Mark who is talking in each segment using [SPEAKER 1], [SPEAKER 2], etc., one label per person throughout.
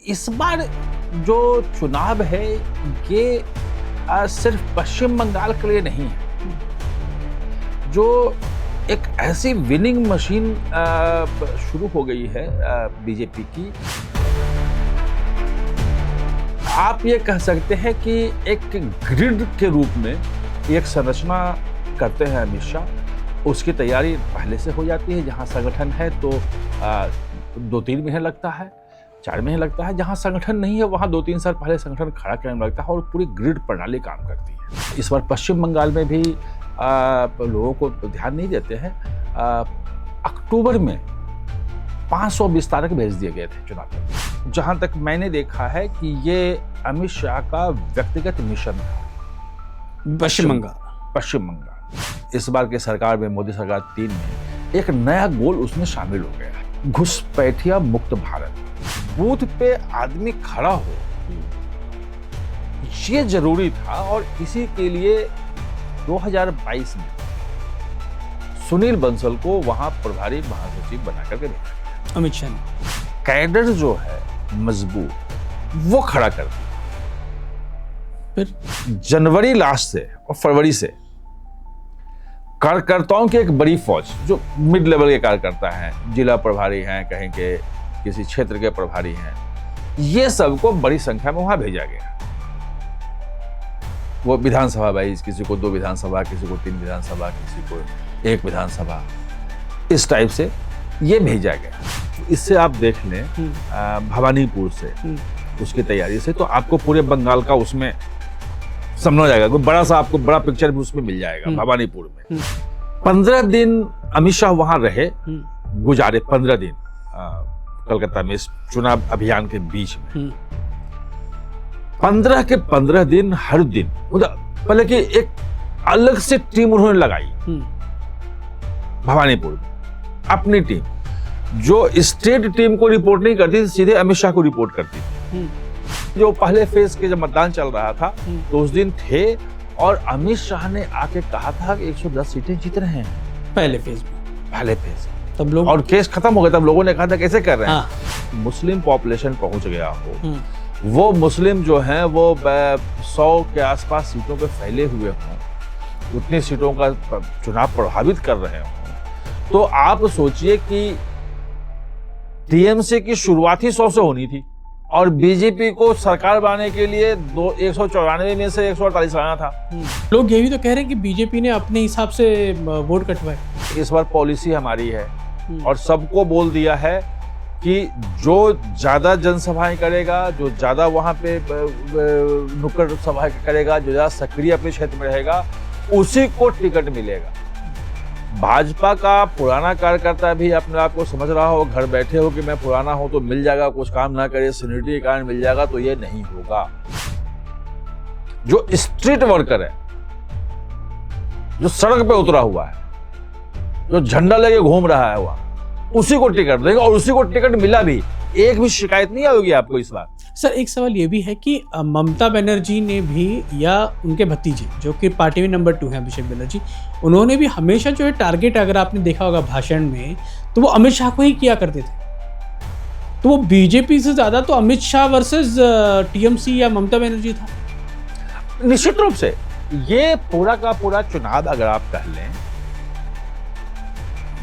[SPEAKER 1] इस बार जो चुनाव है ये सिर्फ पश्चिम बंगाल के लिए नहीं है। जो एक ऐसी विनिंग मशीन शुरू हो गई है बीजेपी की, आप ये कह सकते हैं कि एक ग्रिड के रूप में एक संरचना करते हैं अमित शाह। उसकी तैयारी पहले से हो जाती है। जहां संगठन है तो 2-3 महीने लगता है, 4 महीने लगता है। जहां संगठन नहीं है वहां 2-3 साल पहले संगठन खड़ा करने में लगता है और पूरी ग्रिड प्रणाली काम करती है। इस बार पश्चिम बंगाल में भी लोगों को ध्यान नहीं देते हैं। अक्टूबर में 500 विस्तारक भेज दिए गए थे चुनाव में। जहां तक मैंने देखा है कि ये अमित शाह का व्यक्तिगत मिशन था। पश्चिम बंगाल इस बार की सरकार में, मोदी सरकार 3 में एक नया गोल उसमें शामिल हो गया, घुसपैठिया मुक्त भारत। बूथ पे आदमी खड़ा हो, ये जरूरी था। और इसी के लिए 2022 में सुनील बंसल को वहां प्रभारी महासचिव बनाकर के भेजा गया
[SPEAKER 2] अमित शाह ने।
[SPEAKER 1] कैडर जो है मजबूत, वो खड़ा कर दिया।
[SPEAKER 2] फिर
[SPEAKER 1] जनवरी लास्ट से और फरवरी से कार्यकर्ताओं की एक बड़ी फौज, जो मिड लेवल के कार्यकर्ता हैं, जिला प्रभारी हैं, कहीं के किसी क्षेत्र के प्रभारी हैं, ये सबको बड़ी संख्या में वहां भेजा गया। वो विधानसभा वाइज, किसी को 2 विधानसभा, किसी को 3 विधानसभा, किसी को 1 विधानसभा, इस टाइप से ये भेजा गया। इससे आप देख लें भवानीपुर से उसकी तैयारी से तो आपको पूरे बंगाल का उसमें समझ जाएगा। कोई बड़ा सा आपको बड़ा पिक्चर भी उसमें मिल जाएगा। भवानीपुर में 15 दिन अमित शाह वहां रहे, गुजारे 15 दिन कलकत्ता में इस चुनाव अभियान के बीच में। 15 के 15 दिन हर दिन पहले कि एक अलग से टीम उन्होंने लगाई भवानीपुर में, अपनी टीम जो स्टेट टीम को रिपोर्ट नहीं करती थी, सीधे अमित शाह को रिपोर्ट करती थी। जो पहले फेज के जब मतदान चल रहा था तो उस दिन थे और अमित शाह ने आके कहा था कि 110 सीटें जीत रहे हैं
[SPEAKER 2] पहले फेज
[SPEAKER 1] तब लोग, और केस खत्म हो गया। तब लोगों ने कहा था कैसे कर रहे हैं। मुस्लिम पॉपुलेशन पहुंच गया हो, वो मुस्लिम जो हैं वो 100 के आसपास सीटों पे फैले हुए हों, उतनी सीटों का चुनाव प्रभावित कर रहे हों, तो आप सोचिए कि टीएमसी की शुरुआत ही 100 से होनी थी और बीजेपी को सरकार बनाने के लिए 194 में से 148 लाना था।
[SPEAKER 2] लोग ये भी तो कह रहे हैं कि बीजेपी ने अपने हिसाब से वोट कटवाए। इस
[SPEAKER 1] बार पॉलिसी हमारी है और सबको बोल दिया है कि जो ज्यादा जनसभाएं करेगा, जो ज्यादा वहां पे नुक्कड़ सभा करेगा, जो ज्यादा सक्रिय अपने क्षेत्र में रहेगा, उसी को टिकट मिलेगा। भाजपा का पुराना कार्यकर्ता भी अपने आप को समझ रहा हो, घर बैठे हो कि मैं पुराना हूं तो मिल जाएगा, कुछ काम ना करे सीनियरिटी के कारण मिल जाएगा, तो ये नहीं होगा। जो स्ट्रीट वर्कर है, जो सड़क पे उतरा हुआ है, जो झंडा लेके घूम रहा है, वहां उसी को टिकट देगा और उसी को टिकट मिला भी। एक भी शिकायत नहीं आएगी आपको इस बार।
[SPEAKER 2] सर, एक सवाल ये भी है कि ममता बनर्जी ने भी, या उनके भतीजे जो कि पार्टी में नंबर 2 हैं, अभिषेक बनर्जी, उन्होंने भी हमेशा जो है टारगेट, अगर आपने देखा होगा भाषण में, तो वो अमित शाह को ही किया करते थे। तो वो बीजेपी से ज्यादा तो अमित शाह वर्सेस टीएमसी या ममता बनर्जी था।
[SPEAKER 1] निश्चित रूप से ये पूरा का पूरा चुनाव अगर आप कह लें,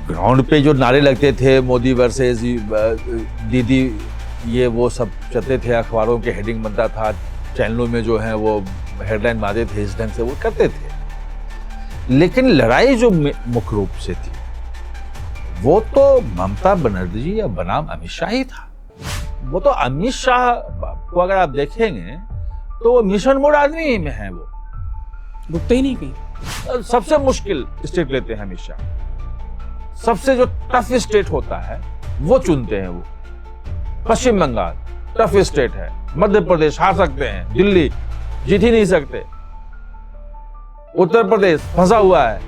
[SPEAKER 1] ग्राउंड पे जो नारे लगते थे, मोदी वर्सेस दीदी, ये वो सब चलते थे, अखबारों के हेडिंग बनता था, चैनलों में जो है वो हेडलाइन मारते थे, इस ढंग से वो करते थे। लेकिन लड़ाई जो मुख्य रूप से थी वो तो ममता बनर्जी या बनाम अमित शाह ही था। वो तो अमित शाह को अगर आप देखेंगे तो वो मिशन मोड आदमी में है, वो
[SPEAKER 2] रुकते ही नहीं कहीं।
[SPEAKER 1] सबसे मुश्किल स्टेट लेते हैं अमित शाह, सबसे जो टफ स्टेट होता है वो चुनते हैं। वो पश्चिम बंगाल टफ स्टेट है, मध्य प्रदेश हार सकते हैं, दिल्ली जीत ही नहीं सकते, उत्तर प्रदेश फंसा हुआ है।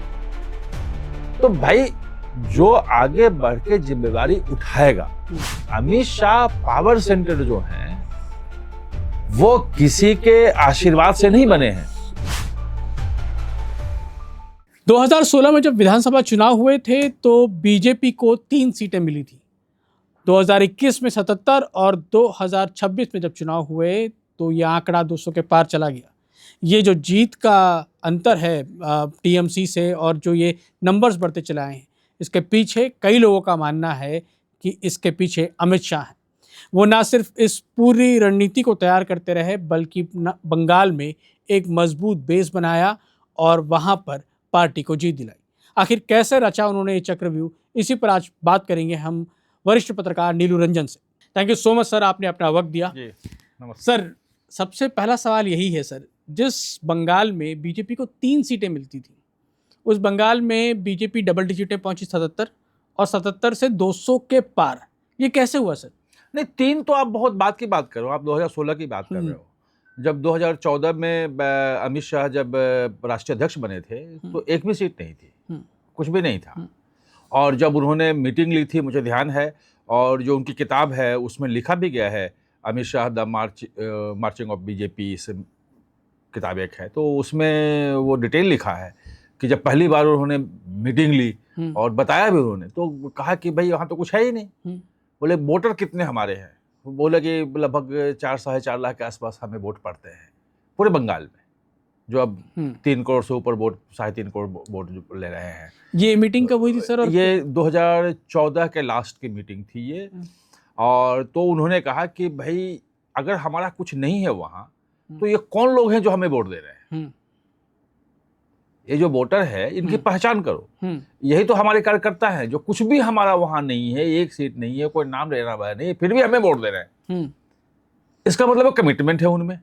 [SPEAKER 1] तो भाई जो आगे बढ़ के जिम्मेदारी उठाएगा, अमित शाह पावर सेंटर जो हैं वो किसी के आशीर्वाद से नहीं बने हैं।
[SPEAKER 2] 2016 में जब विधानसभा चुनाव हुए थे तो बीजेपी को 3 सीटें मिली थी। 2021 में 77 और 2026 में जब चुनाव हुए तो ये आंकड़ा 200 के पार चला गया। ये जो जीत का अंतर है टीएमसी से और जो ये नंबर्स बढ़ते चले आए हैं, इसके पीछे कई लोगों का मानना है कि इसके पीछे अमित शाह हैं। वो ना सिर्फ इस पूरी रणनीति को तैयार करते रहे बल्कि बंगाल में एक मजबूत बेस बनाया और वहाँ पर पार्टी को जीत दिलाई। आखिर कैसे रचा उन्होंने ये चक्रव्यूह, इसी पर आज बात करेंगे हम वरिष्ठ पत्रकार नीलू रंजन से। Thank you so much sir, आपने अपना वक्त दिया।
[SPEAKER 1] जी नमस्ते
[SPEAKER 2] सर, सबसे पहला सवाल यही है सर, जिस बंगाल में बीजेपी को 3 सीटें मिलती थी, उस बंगाल में बीजेपी डबल डिजिट पहुंची 77 और 77 से 200 के पार। ये कैसे हुआ सर?
[SPEAKER 1] नहीं, 3 तो आप बहुत बात की बात कर रहे हो, आप 2016 की बात कर रहे हो। जब 2014 में अमित शाह जब राष्ट्रीय अध्यक्ष बने थे तो एक भी सीट नहीं थी, कुछ भी नहीं था। और जब उन्होंने मीटिंग ली थी, मुझे ध्यान है, और जो उनकी किताब है उसमें लिखा भी गया है, Amit Shah the marching of BJP से किताब एक है, तो उसमें वो डिटेल लिखा है कि जब पहली बार उन्होंने मीटिंग ली और बताया भी उन्होंने, तो कहा कि भाई यहाँ तो कुछ है ही नहीं। बोले वोटर कितने हमारे हैं? बोले कि लगभग 4-4.5 लाख के आसपास हमें वोट पड़ते हैं पूरे बंगाल में, जो अब 3 करोड़ से ऊपर वोट, 3.5 करोड़ वोट ले रहे हैं।
[SPEAKER 2] ये मीटिंग कब हुई थी सर? और
[SPEAKER 1] ये 2014 के लास्ट की मीटिंग थी ये। और तो उन्होंने कहा कि भाई अगर हमारा कुछ नहीं है वहाँ, तो ये कौन लोग हैं जो हमें वोट दे रहे हैं? ये जो वोटर है इनकी पहचान करो। यही तो हमारे कार्यकर्ता हैं, जो कुछ भी हमारा वहां नहीं है, एक सीट नहीं है, कोई नाम लेना वाला नहीं, फिर भी हमें वोट दे रहे हैं। इसका मतलब कमिटमेंट है उनमें।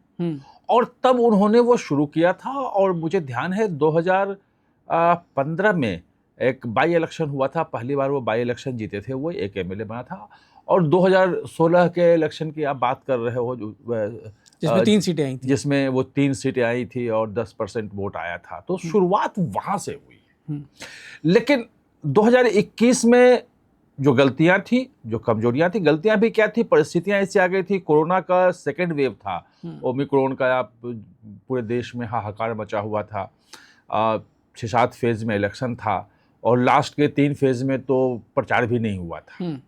[SPEAKER 1] और तब उन्होंने वो शुरू किया था। और मुझे ध्यान है 2015 में एक बाई इलेक्शन हुआ था, पहली बार वो बाई इलेक्शन जीते थे, वो एक एमएलए बना था। और 2016 के इलेक्शन की आप बात कर रहे हो,
[SPEAKER 2] जिसमें 3 सीटें आई थी,
[SPEAKER 1] जिसमें वो 3 सीटें आई थी और 10% वोट आया था। तो शुरुआत वहां से हुई। लेकिन 2021 में जो गलतियां थी, जो कमजोरियां थी, गलतियां भी क्या थी, परिस्थितियां ऐसी आ गई थी। कोरोना का सेकेंड वेव था, ओमिक्रॉन का, आप पूरे देश में हाहाकार मचा हुआ था। 6-7 फेज में इलेक्शन था और लास्ट के 3 फेज में तो प्रचार भी नहीं हुआ था।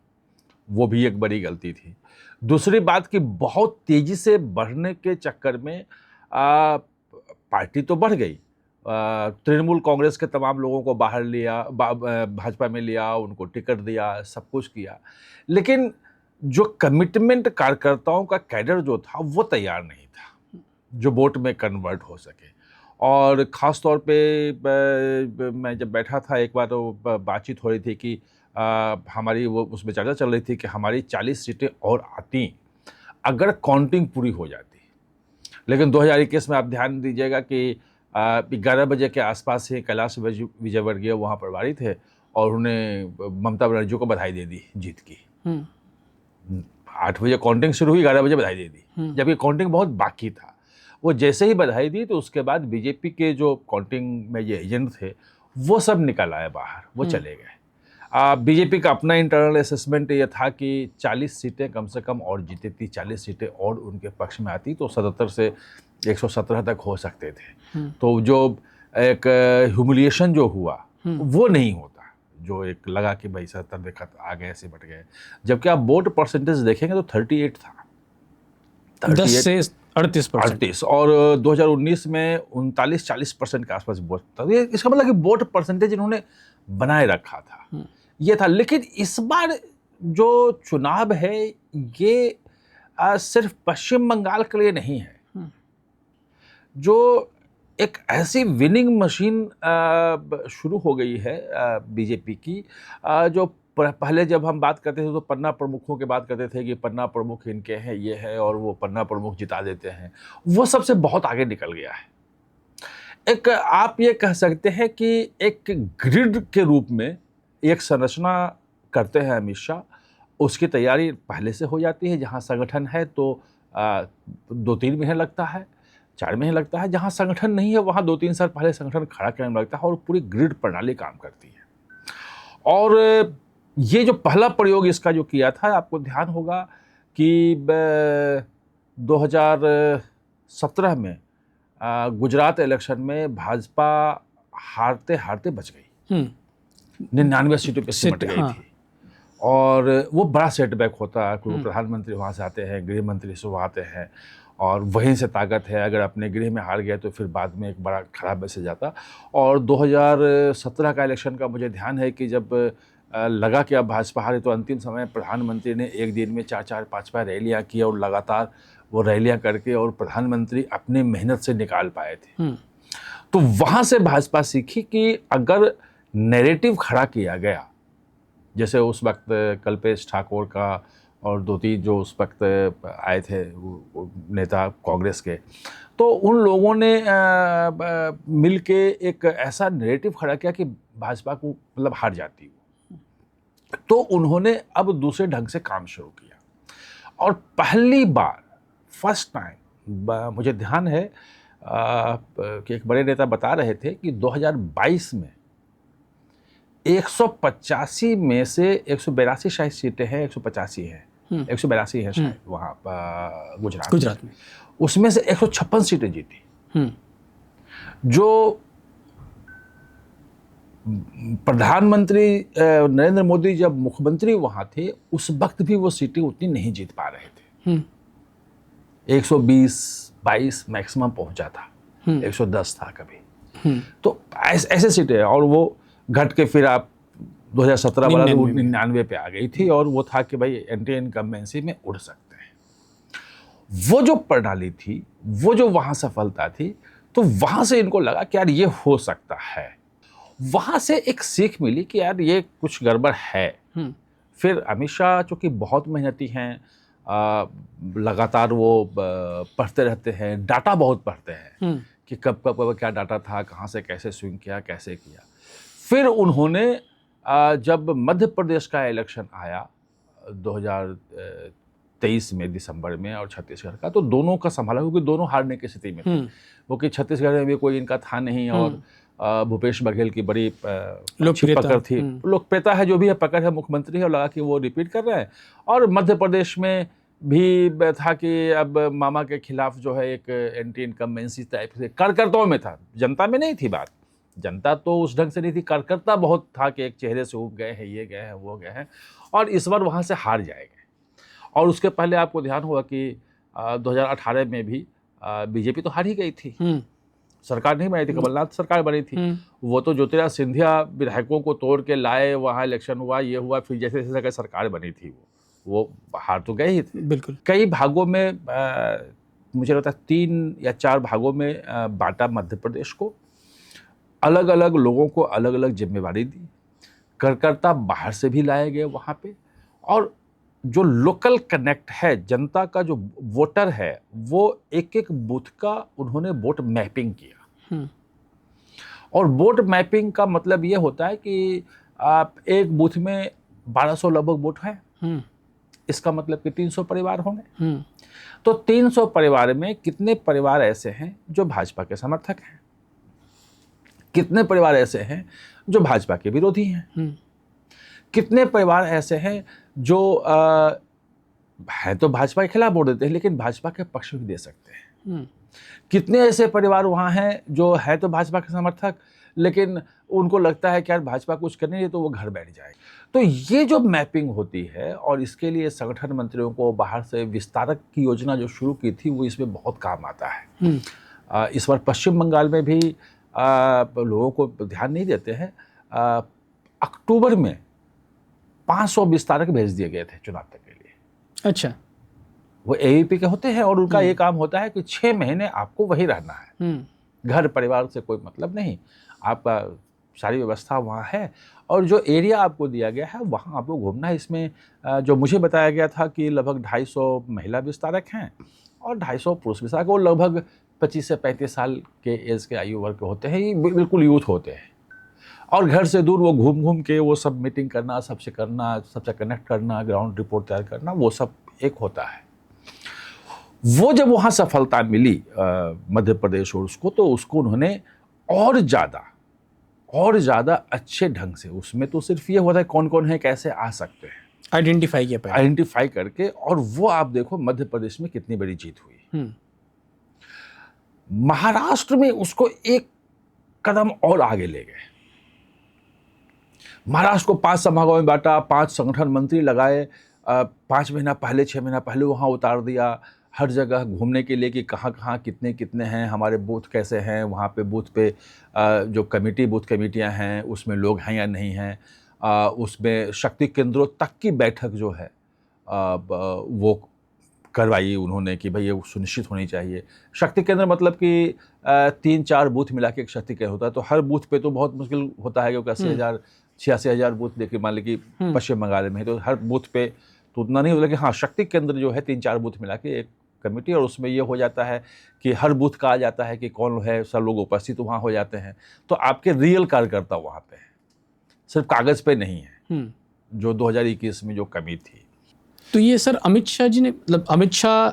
[SPEAKER 1] वो भी एक बड़ी गलती थी। दूसरी बात कि बहुत तेजी से बढ़ने के चक्कर में पार्टी तो बढ़ गई, तृणमूल कांग्रेस के तमाम लोगों को बाहर लिया, भाजपा में लिया, उनको टिकट दिया, सब कुछ किया, लेकिन जो कमिटमेंट कार्यकर्ताओं का कैडर जो था वो तैयार नहीं था जो वोट में कन्वर्ट हो सके। और ख़ास तौर पे मैं जब बैठा था एक बार, तो बातचीत हो रही थी कि हमारी वो उसमें चर्चा चल रही थी कि हमारी 40 सीटें और आती अगर काउंटिंग पूरी हो जाती। लेकिन 2021 में आप ध्यान दीजिएगा कि 11 बजे के आसपास ही कैलाश विजयवर्गीय वहाँ प्रभारी थे और उन्हें ममता बनर्जी को बधाई दे दी जीत की। 8 बजे काउंटिंग शुरू हुई, 11 बजे बधाई दे दी, जबकि काउंटिंग बहुत बाकी था। वो जैसे ही बधाई दी तो उसके बाद बीजेपी के जो काउंटिंग में ये एजेंट थे वो सब निकल आए बाहर, वो चले गए। बीजेपी का अपना इंटरनल असेसमेंट ये था कि 40 सीटें कम से कम और जीती, 40 सीटें और उनके पक्ष में आती तो 77 से 117 तक हो सकते थे। तो जो एक ह्यूमिलिएशन जो हुआ वो नहीं होता, जो एक लगा कि भाई 77 देखा आ गए, ऐसे बट गए। जबकि आप वोट परसेंटेज देखेंगे तो 38 था,
[SPEAKER 2] 10 से 38%।
[SPEAKER 1] और 2019 में 39-40% के आसपास वोट था। इसका मतलब कि वोट परसेंटेज इन्होंने बनाए रखा था, ये था। लेकिन इस बार जो चुनाव है ये सिर्फ पश्चिम बंगाल के लिए नहीं है। जो एक ऐसी विनिंग मशीन शुरू हो गई है बीजेपी की, जो पहले जब हम बात करते थे तो पन्ना प्रमुखों की बात करते थे कि पन्ना प्रमुख इनके हैं, ये है, और वो पन्ना प्रमुख जिता देते हैं, वो सबसे बहुत आगे निकल गया है। एक आप ये कह सकते हैं कि एक ग्रिड के रूप में एक संरचना करते हैं अमित शाह, उसकी तैयारी पहले से हो जाती है। जहाँ संगठन है तो 2-3 महीने लगता है, 4 महीने लगता है। जहाँ संगठन नहीं है वहाँ 2-3 साल पहले संगठन खड़ा करने में लगता है, और पूरी ग्रिड प्रणाली काम करती है। और ये जो पहला प्रयोग इसका जो किया था, आपको ध्यान होगा कि 2017 में गुजरात इलेक्शन में भाजपा हारते हारते बच गई, 99 सीटों पे सिमट गई थी। और वो बड़ा सेटबैक होता है। कोई प्रधानमंत्री वहाँ से आते हैं, गृह मंत्री से वहाँ आते हैं, और वहीं से ताकत है। अगर अपने गृह में हार गए तो फिर बाद में एक बड़ा खराब मैसेज आता। और 2017 का इलेक्शन का मुझे ध्यान है कि जब लगा कि अब भाजपा हारे, तो अंतिम समय प्रधानमंत्री ने एक दिन में 4-4, 5-5 रैलियाँ की, और लगातार वो रैलियाँ करके और प्रधानमंत्री अपनी मेहनत से निकाल पाए थे। तो वहाँ से भाजपा सीखी कि अगर नैरेटिव खड़ा किया गया, जैसे उस वक्त कल्पेश ठाकुर का और 2-3 जो उस वक्त आए थे वो नेता कांग्रेस के, तो उन लोगों ने मिल के एक ऐसा नैरेटिव खड़ा किया कि भाजपा को मतलब हार जाती। तो उन्होंने अब दूसरे ढंग से काम शुरू किया, और पहली बार फर्स्ट टाइम मुझे ध्यान है कि एक बड़े नेता बता रहे थे कि 2022 में 185 में से 182 शायद सीटें हैं, 185 हैं, 182 है शायद वहाँ गुजरात में, उसमें से 156 सीटें जीती। जो प्रधानमंत्री नरेंद्र मोदी जब मुख्यमंत्री वहाँ थे, उस वक्त भी वो सीटें उतनी नहीं जीत पा रहे थे। 120-22 मैक्सिमम पहुँचा था, 110 था कभी। तो ऐसे सीटें, और वो घट के फिर आप 2017 वाला 99 पे आ गई थी, और वो था कि भाई एंटी इनकम्बेंसी में उड़ सकते हैं। वो जो प्रणाली थी, वो जो वहाँ सफलता थी, तो वहाँ से इनको लगा कि यार ये हो सकता है। वहाँ से एक सीख मिली कि यार ये कुछ गड़बड़ है। फिर अमित शाह चूँकि बहुत मेहनती हैं, लगातार वो पढ़ते रहते हैं, डाटा बहुत पढ़ते हैं कि कब क्या डाटा था, कहाँ से कैसे स्विंग किया, कैसे किया। फिर उन्होंने जब मध्य प्रदेश का इलेक्शन आया 2023 में दिसंबर में, और छत्तीसगढ़ का, तो दोनों का संभाला, क्योंकि दोनों हारने की स्थिति में थे। वो कि छत्तीसगढ़ में भी कोई इनका था नहीं, और भूपेश बघेल की बड़ी पकड़ थी, लोकप्रियता है, जो भी है पकड़ है, मुख्यमंत्री है, और लगा कि वो रिपीट कर रहे हैं। और मध्य प्रदेश में भी था कि अब मामा के खिलाफ जो है एक एंटी इनकम्बेंसी टाइप से कार्यकर्ताओं में था, जनता में नहीं थी बात। जनता तो उस ढंग से नहीं थी, कार्यकर्ता बहुत था कि एक चेहरे से उब गए हैं, ये गए हैं, वो गए हैं, और इस बार वहाँ से हार जाएंगे। और उसके पहले आपको ध्यान होगा कि 2018 में भी बीजेपी तो हार ही गई थी, सरकार नहीं बनी थी, कमलनाथ सरकार बनी थी। वो तो ज्योतिरादित्य सिंधिया विधायकों को तोड़ के लाए, वहाँ इलेक्शन हुआ, ये हुआ, फिर जैसे जैसे सरकार बनी थी वो हार तो गए ही थे।
[SPEAKER 2] बिल्कुल।
[SPEAKER 1] कई भागों में मुझे लगता है 3 या 4 भागों में बांटा मध्य प्रदेश को, अलग अलग लोगों को अलग अलग जिम्मेवारी दी, कार्यकर्ता बाहर से भी लाए गए वहाँ पे, और जो लोकल कनेक्ट है, जनता का जो वोटर है, वो एक एक बूथ का उन्होंने वोट मैपिंग किया। और वोट मैपिंग का मतलब ये होता है कि आप एक बूथ में 1200 लगभग वोट हैं, इसका मतलब कि 300 परिवार होंगे। तो 300 परिवार में कितने परिवार ऐसे हैं जो भाजपा के समर्थक हैं, कितने परिवार ऐसे हैं जो भाजपा के विरोधी हैं, कितने परिवार ऐसे हैं जो है तो भाजपा के खिलाफ वोट देते हैं लेकिन भाजपा के पक्ष भी दे सकते हैं, कितने ऐसे परिवार वहाँ हैं जो है तो भाजपा के समर्थक, लेकिन उनको लगता है कि यार भाजपा कुछ करने नहीं तो वो घर बैठ जाए। तो ये जो मैपिंग होती है, और इसके लिए संगठन मंत्रियों को बाहर से विस्तारक की योजना जो शुरू की थी, वो इसमें बहुत काम आता है। इस बार पश्चिम बंगाल में भी लोगों को ध्यान नहीं देते हैं, अक्टूबर में 500 विस्तारक भेज दिए गए थे चुनाव तक के लिए।
[SPEAKER 2] अच्छा।
[SPEAKER 1] वो एबीपी के होते हैं, और उनका ये काम होता है कि 6 महीने आपको वही रहना है, घर परिवार से कोई मतलब नहीं, आपका सारी व्यवस्था वहाँ है, और जो एरिया आपको दिया गया है वहाँ आपको घूमना है। इसमें जो मुझे बताया गया था कि लगभग 250 महिला विस्तारक हैं और 250 पुरुष विस्तारक, वो लगभग 25 से 35 साल के एज के आयु वर्ग के होते हैं, ये बिल्कुल यूथ होते हैं। और घर से दूर वो घूम घूम के वो सब मीटिंग करना, सबसे कनेक्ट करना, ग्राउंड रिपोर्ट तैयार करना, वो सब एक होता है। वो जब वहाँ सफलता मिली मध्य प्रदेश और उसको, तो उसको उन्होंने और ज़्यादा अच्छे ढंग से, उसमें तो सिर्फ ये हुआ था कौन कौन है, कैसे आ सकते हैं, आइडेंटिफाई करके, और वो आप देखो मध्य प्रदेश में कितनी बड़ी जीत हुई। महाराष्ट्र में उसको एक कदम और आगे ले गए। महाराष्ट्र को 5 संभागों में बांटा, 5 संगठन मंत्री लगाए, 5 महीना पहले 6 महीना पहले वहाँ उतार दिया, हर जगह घूमने के लिए कि कहाँ कहाँ कितने कितने हैं, हमारे बूथ कैसे हैं, वहाँ पे बूथ पे जो बूथ कमेटियाँ हैं उसमें लोग हैं या नहीं हैं, उसमें शक्ति केंद्रों तक की बैठक जो है वो करवाई उन्होंने कि भाई ये सुनिश्चित होनी चाहिए। शक्ति केंद्र मतलब कि 3-4 बूथ मिला के एक शक्ति केंद्र होता है, तो हर बूथ पे तो बहुत मुश्किल होता है क्योंकि 86,000 बूथ देखिए मान लीजिए कि पश्चिम बंगाल में है, तो हर बूथ पे तो उतना नहीं होता कि हाँ शक्ति केंद्र जो है 3-4 बूथ मिला के एक कमेटी, और उसमें ये हो जाता है कि हर बूथ का आ जाता है कि कौन है, सब लोग उपस्थित वहाँ हो जाते हैं, तो आपके रियल कार्यकर्ता वहाँ पे हैं, सिर्फ कागज़ पे नहीं है, जो 2021 में जो कमी थी।
[SPEAKER 2] तो ये सर अमित शाह जी ने, मतलब अमित शाह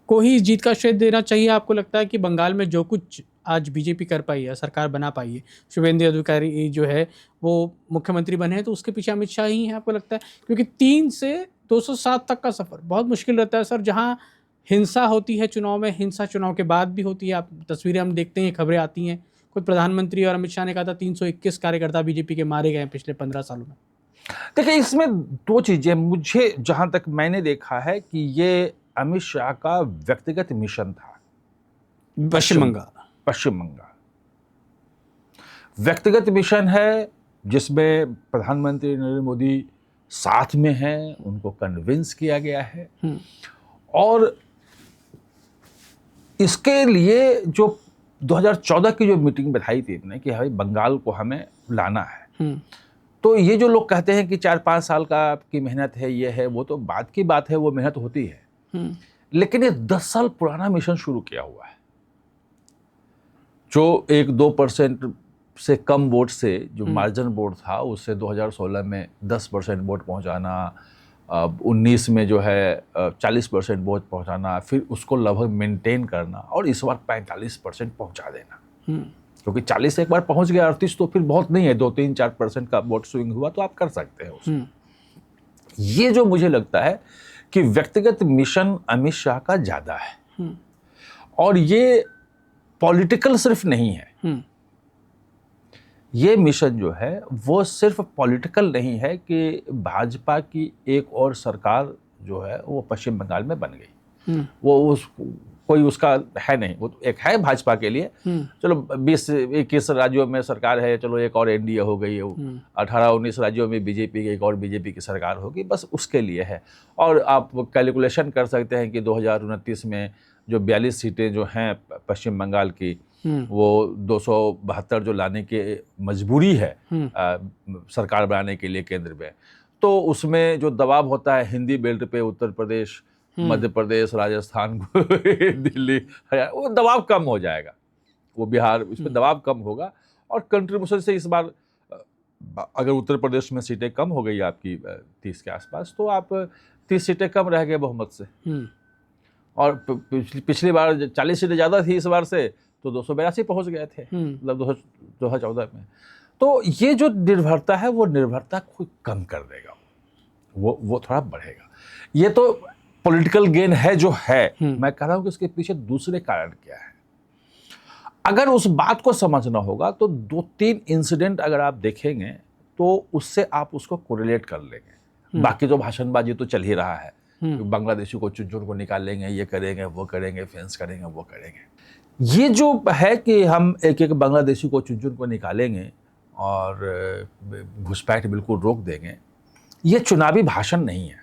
[SPEAKER 2] को ही जीत का श्रेय देना चाहिए आपको लगता है कि बंगाल में जो कुछ आज बीजेपी कर पाई है, सरकार बना पाई है, शुभेंदु अधिकारी जो है वो मुख्यमंत्री बने हैं, तो उसके पीछे अमित शाह ही है आपको लगता है? क्योंकि 3 से 207 तक का सफ़र बहुत मुश्किल रहता है सर, जहाँ हिंसा होती है चुनाव में, हिंसा चुनाव के बाद भी होती है। आप तस्वीरें हम देखते हैं, खबरें आती हैं, खुद प्रधानमंत्री और अमित शाह ने कहा था 321 कार्यकर्ता बीजेपी के मारे गए पिछले 15 सालों में।
[SPEAKER 1] देखिए इसमें 2 चीज़ें, मुझे जहाँ तक मैंने देखा है कि ये अमित शाह का व्यक्तिगत मिशन था।
[SPEAKER 2] पश्चिम बंगाल
[SPEAKER 1] व्यक्तिगत मिशन है जिसमें प्रधानमंत्री नरेंद्र मोदी साथ में हैं, उनको कन्विंस किया गया है, और इसके लिए जो 2014 की जो मीटिंग बिठाई थी इसने कि भाई बंगाल को हमें लाना है, तो ये जो लोग कहते हैं कि 4-5 साल का आपकी मेहनत है, ये है वो, तो बात की बात है, वो मेहनत होती है, लेकिन ये 10 साल पुराना मिशन शुरू किया हुआ है, जो 1-2% से कम वोट से जो मार्जिन वोट था उससे 2016 में 10% वोट पहुंचाना, 19 में जो है 40% वोट पहुंचाना, फिर उसको लगभग मेंटेन करना, और इस बार 45% पहुंचा देना, क्योंकि 40 एक बार पहुंच गया, 38 तो फिर बहुत नहीं है, 2-3-4% का वोट स्विंग हुआ तो आप कर सकते हैं उसमें। ये जो मुझे लगता है कि व्यक्तिगत मिशन अमित शाह का ज़्यादा है, और ये पॉलिटिकल सिर्फ नहीं है, ये मिशन जो है वो सिर्फ पॉलिटिकल नहीं है कि भाजपा की एक और सरकार जो है वो पश्चिम बंगाल में बन गई, वो कोई उसका है नहीं, वो एक है भाजपा के लिए, चलो 20-21 राज्यों में सरकार है, चलो एक और एनडीए हो गई, 18-19 राज्यों में बीजेपी की एक और बीजेपी की सरकार होगी, बस उसके लिए है। और आप कैलकुलेशन कर सकते हैं कि 2029 में जो 42 सीटें जो हैं पश्चिम बंगाल की, वो 272 जो लाने की मजबूरी है सरकार बनाने के लिए केंद्र में, तो उसमें जो दबाव होता है हिंदी बेल्ट पे, उत्तर प्रदेश, मध्य प्रदेश, राजस्थान, दिल्ली, वो दबाव कम हो जाएगा, वो बिहार, इसमें दबाव कम होगा, और कंट्रीब्यूशन से इस बार अगर उत्तर प्रदेश में सीटें कम हो गई आपकी 30 के आसपास, तो आप 30 सीटें कम रह गए बहुमत से, और पिछली बार 40 सीटें ज़्यादा थी, इस बार से तो 282 पहुंच गए थे, मतलब 2014 में। तो ये जो निर्भरता है वो निर्भरता को कम कर देगा, वो थोड़ा बढ़ेगा। ये तो पॉलिटिकल गेन है जो है, मैं कह रहा हूँ कि उसके पीछे दूसरे कारण क्या है। अगर उस बात को समझना होगा तो 2-3 इंसिडेंट अगर आप देखेंगे तो उससे आप उसको कोरिलेट कर लेंगे। बाकी तो भाषणबाजी तो चल ही रहा है, बांग्लादेशी को चुन को निकाल लेंगे, ये करेंगे, वो करेंगे, फेंस करेंगे, वो करेंगे। ये जो है कि हम एक बांग्लादेशी को चुन को निकालेंगे और घुसपैठ बिल्कुल रोक देंगे, ये चुनावी भाषण नहीं है।